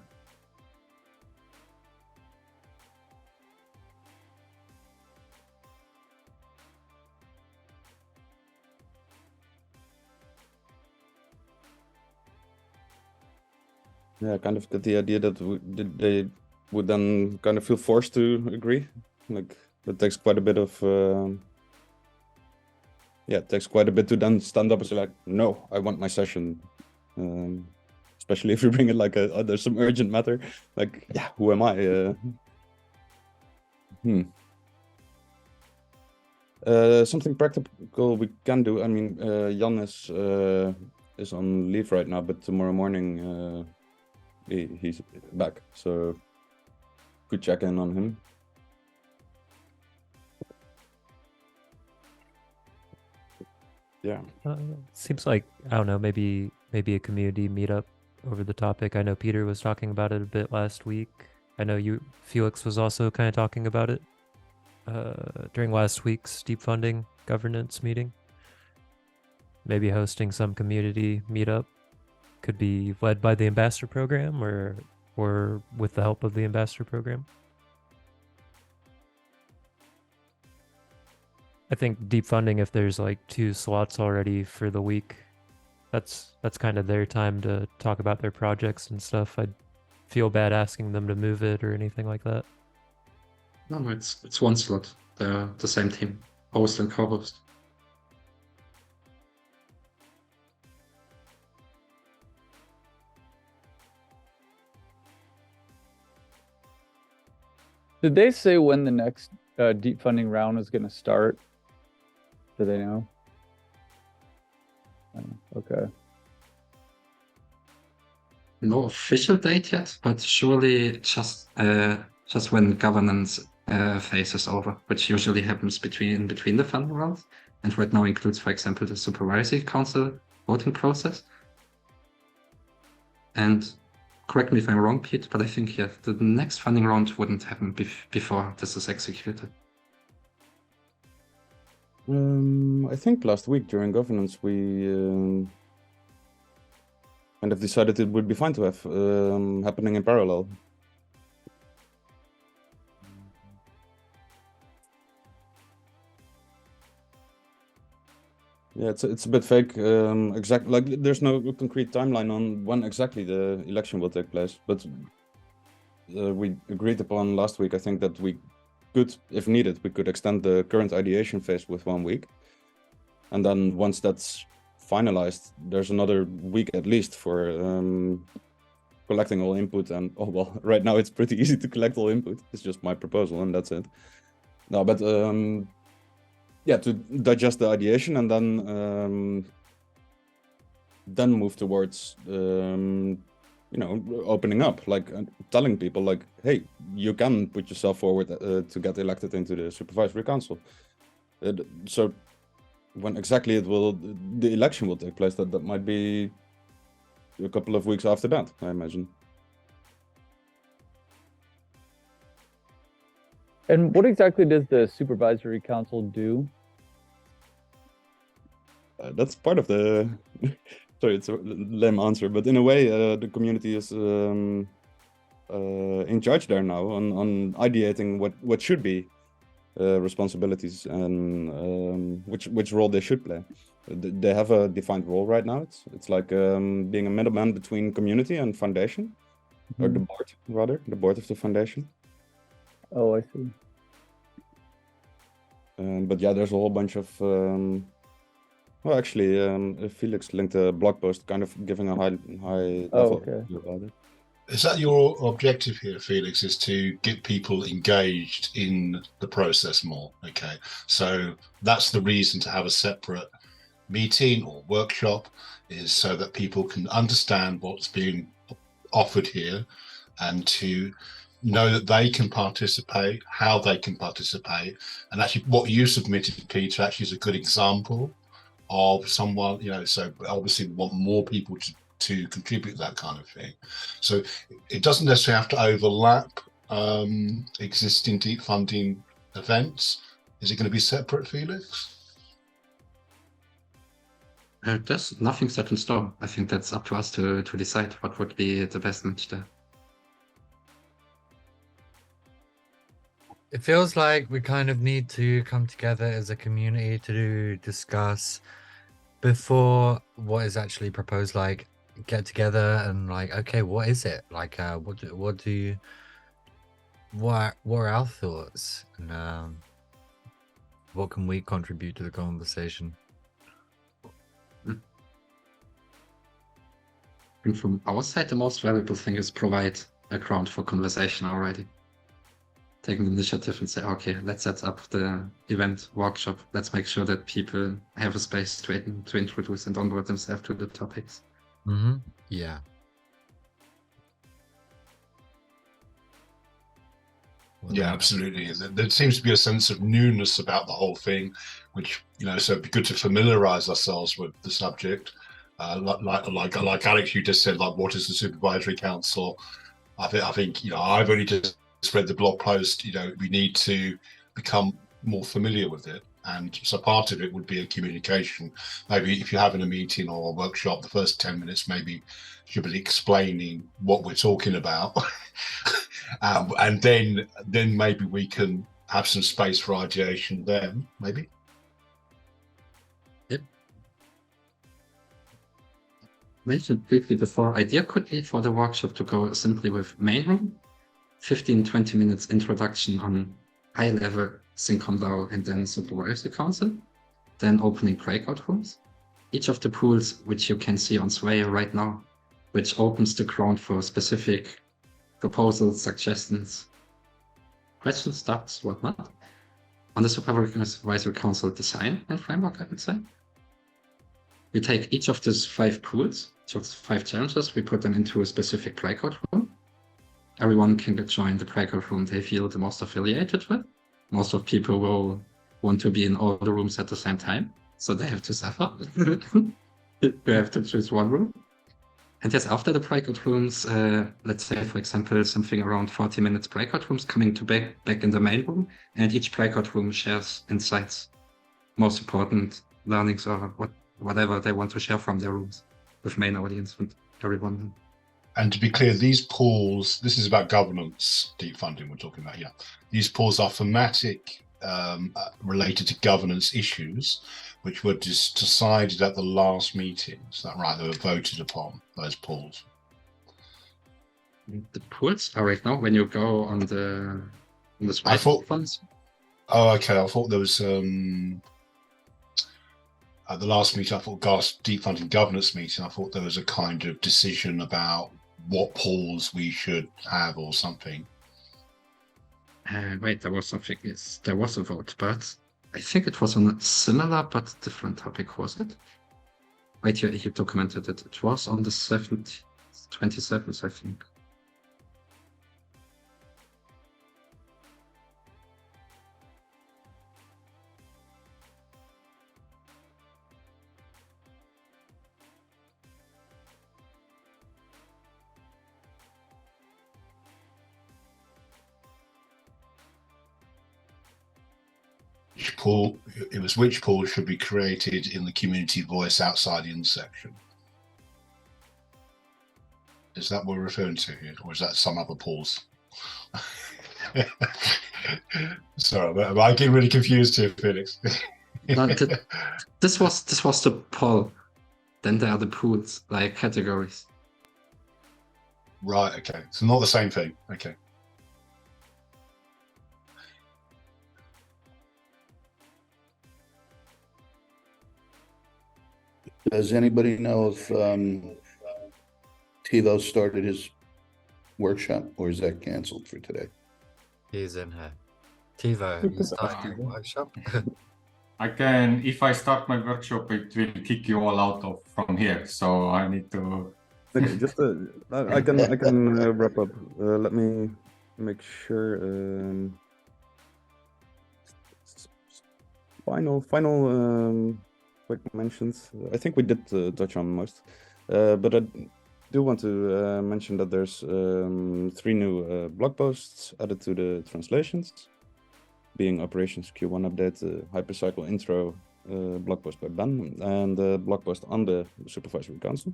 Yeah, I kind of get the idea that they would then kind of feel forced to agree. Like, it takes quite a bit of it takes quite a bit to then stand up and say like, no, I want my session. Especially if you bring it like there's some urgent matter. Like, yeah, who am I? Something practical we can do. I mean, Jan is on leave right now, but tomorrow morning he's back, so could check in on him. Yeah. Seems like, I don't know, maybe a community meetup over the topic. I know Peter was talking about it a bit last week. I know Felix was also kind of talking about it during last week's deep funding governance meeting. Maybe hosting some community meetup. Could be led by the ambassador program or with the help of the ambassador program. I think deep funding, if there's like 2 slots already for the week, that's kind of their time to talk about their projects and stuff. I'd feel bad asking them to move it or anything like that. No, it's 1 slot. They're the same team, host and co-host. Did they say when the next deep funding round is going to start? Do they know? Okay. No official date yet, but surely just when governance phase is over, which usually happens between the funding rounds, and right now includes, for example, the supervisory council voting process. And correct me if I'm wrong, Pete, but I think the next funding round wouldn't happen before this is executed. I think last week during governance we kind of decided it would be fine to have happening in parallel. Yeah, it's a bit fake. Like there's no concrete timeline on when exactly the election will take place, but we agreed upon last week, I think, that we could, if needed, we could extend the current ideation phase with 1 week. And then once that's finalized, there's another week at least for collecting all input. And, oh, well, right now it's pretty easy to collect all input. It's just my proposal and that's it. No, but yeah, to digest the ideation and then move towards you know, opening up, like telling people like, hey, you can put yourself forward to get elected into the supervisory council. So when exactly the election will take place, that might be a couple of weeks after that, I imagine. And what exactly does the supervisory council do? That's part of the. Sorry, it's a lame answer, but in a way, the community is in charge there now on ideating what should be responsibilities and which role they should play. They have a defined role right now. It's like being a middleman between community and foundation, or the board rather, the board of the foundation. Oh, I see. But yeah, there's a whole bunch of. Well, actually, Felix linked a blog post, kind of giving a high level view about it. Is that your objective here, Felix, is to get people engaged in the process more? Okay, so that's the reason to have a separate meeting or workshop, is so that people can understand what's being offered here and to know that they can participate, how they can participate. And actually what you submitted, Peter, actually is a good example of someone, you know, so obviously we want more people to contribute that kind of thing. So it doesn't necessarily have to overlap existing deep funding events. Is it going to be separate, Felix? There's nothing set in stone. I think that's up to us to decide what would be the best match there. It feels like we kind of need to come together as a community to discuss before what is actually proposed, like get together and like, okay, what is it? Like, what are our thoughts? And what can we contribute to the conversation? And from our side, the most valuable thing is provide a ground for conversation already. Taking the initiative and say, okay, let's set up the event workshop. Let's make sure that people have a space to introduce and onboard themselves to the topics. Mm-hmm. Yeah. Yeah, absolutely. There seems to be a sense of newness about the whole thing, which, you know, so it'd be good to familiarize ourselves with the subject. Like Alex, you just said, like, what is the supervisory council? I think, you know, I've only just read the blog post. You know, we need to become more familiar with it, and so part of it would be a communication. Maybe if you're having a meeting or a workshop, the first 10 minutes maybe should be explaining what we're talking about. And then maybe we can have some space for ideation then, maybe. Yep. Mentioned briefly before, idea could be for the workshop to go simply with main room, 15-20 minutes introduction on high level SingConDAO and then supervisory council, then opening breakout rooms. Each of the pools, which you can see on Sway right now, which opens the ground for specific proposals, suggestions, questions, doubts, whatnot. On the supervisory council design and framework, I would say. We take each of these 5 pools, each of the 5 challenges, we put them into a specific breakout room. Everyone can join the breakout room they feel the most affiliated with. Most of people will want to be in all the rooms at the same time, so they have to suffer. You have to choose one room. And yes, after the breakout rooms, let's say, for example, something around 40 minutes breakout rooms coming to back in the main room, and each breakout room shares insights, most important learnings, or whatever they want to share from their rooms with main audience and everyone. And to be clear, these pools, this is about governance, deep funding we're talking about, yeah. These pools are thematic, related to governance issues, which were just decided at the last meeting. Is that right? They were voted upon, those pools. The pools are right now, when you go on the I thought, funds. Oh, okay. I thought there was, at the last meeting, I thought deep funding governance meeting, I thought there was a kind of decision about what pools we should have or something. Wait, there was something. Yes, there was a vote, but I think it was on a similar but different topic, was it? Wait, you documented it. It was on the 27th, I think. which pool should be created in the community voice outside the intersection. Is that what we're referring to here, or is that some other pools? Sorry, I get really confused here, Felix. No, this was the poll. Then there are the pools, like categories. Right. Okay. So not the same thing. Okay. Does anybody know if TiVo started his workshop, or is that canceled for today? He's in here. TiVo, you started your workshop? I can, if I start my workshop, it will kick you all out of from here. So I need to. Okay, just I can wrap up. Let me make sure. Final quick mentions. I think we did touch on most, but I do want to mention that there's 3 new blog posts added to the translations, being Operations Q1 update, Hypercycle intro blog post by Ben, and the blog post on the Supervisory Council.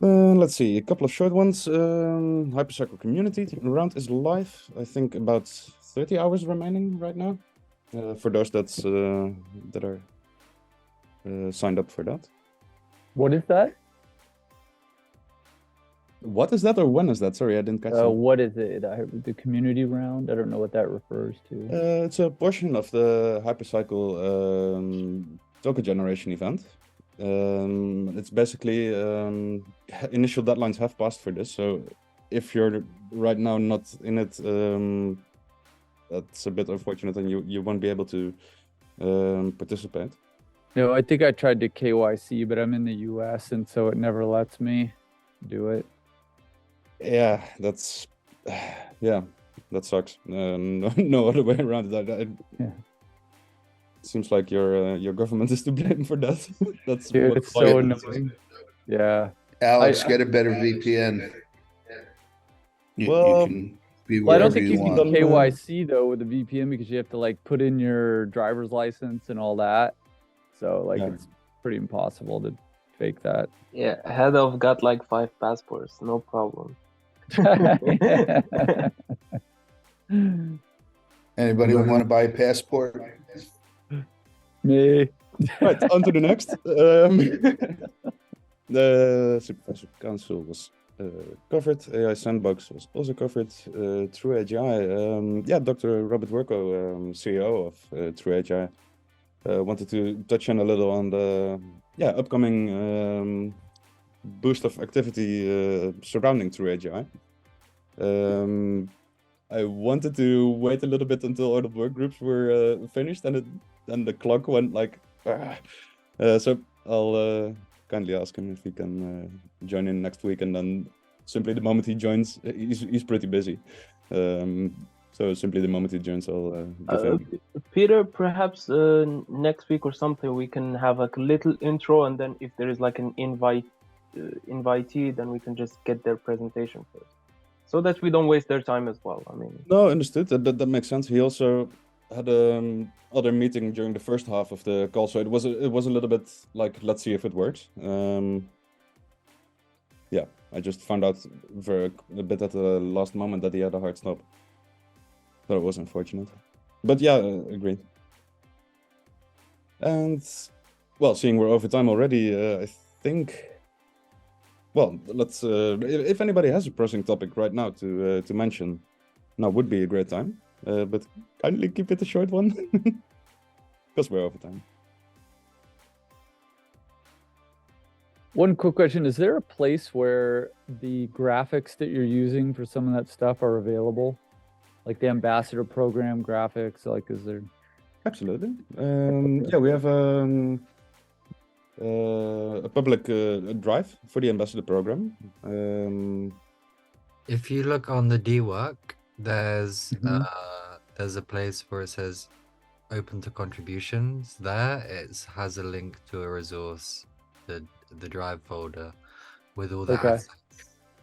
Let's see, a couple of short ones. Hypercycle community round is live. I think about 30 hours remaining right now. For those that are signed up for that. What is that? What is that, or when is that? Sorry, I didn't catch that. What is it? The community round? I don't know what that refers to. It's a portion of the Hypercycle token generation event. It's basically initial deadlines have passed for this, so if you're right now not in it, that's a bit unfortunate, and you won't be able to participate. No, I think I tried to KYC, but I'm in the US, and so it never lets me do it. Yeah, that's yeah, that sucks. No other way around it. Yeah. Seems like your government is to blame for that. That's Dude, it's so annoying. Yeah. Alex, get a better VPN. You can be well, I don't wherever think you you can want. KYC though with the VPN, because you have to like put in your driver's license and all that. So like it's pretty impossible to fake that. Yeah, Head got like 5 passports, no problem. Anybody want to buy a passport? Me. Right, on to the next. The Supervisory Council was covered. AI Sandbox was also covered. True AGI. Yeah, Dr. Robert Werko, CEO of True AGI, wanted to touch on a little on the upcoming boost of activity surrounding True AGI. I wanted to wait a little bit until all the work groups were finished, and then the clock went like. So I'll kindly ask him if he can join in next week, and then simply the moment he joins, he's pretty busy. So simply the moment he joins, I'll give him. Peter, perhaps next week or something we can have like a little intro, and then if there is like an invitee, then we can just get their presentation first, so that we don't waste their time as well. I mean, no, understood. That makes sense. He also had other meeting during the first half of the call, so it was a little bit like, let's see if it works. Yeah, I just found out a bit at the last moment that he had a hard stop. So it was unfortunate. But yeah, agreed. And well, seeing we're over time already, I think. Well, let's. If anybody has a pressing topic right now to mention, now would be a great time. But kindly keep it a short one, because we're over time. One quick question: is there a place where the graphics that you're using for some of that stuff are available, like the ambassador program graphics? Like, is there? Absolutely. Yeah, we have a public drive for the ambassador program. If you look on the DWork, there's a place where it says open to contributions. There it has a link to a resource, the drive folder with all the assets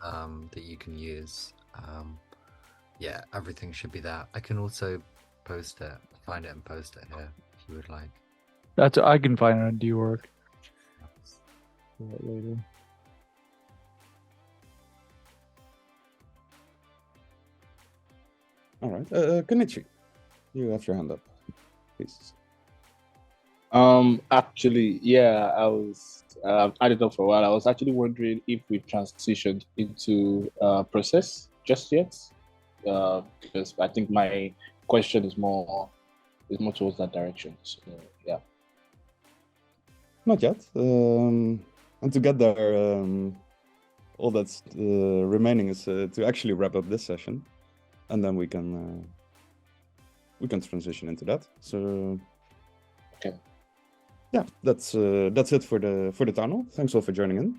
that you can use. Yeah, everything should be there. I can also post it, find it and post it here if you would like. That's I can find it on D-Work. Later. All right, Kenichi, you have your hand up, please. Actually, yeah, I was at it up for a while. I was actually wondering if we've transitioned into process just yet, because I think my question is more towards that direction. So yeah, Not yet. And to get there, all that's remaining is to actually wrap up this session, and then we can transition into that. So. Okay. Yeah, that's it for the tunnel. Thanks all for joining in.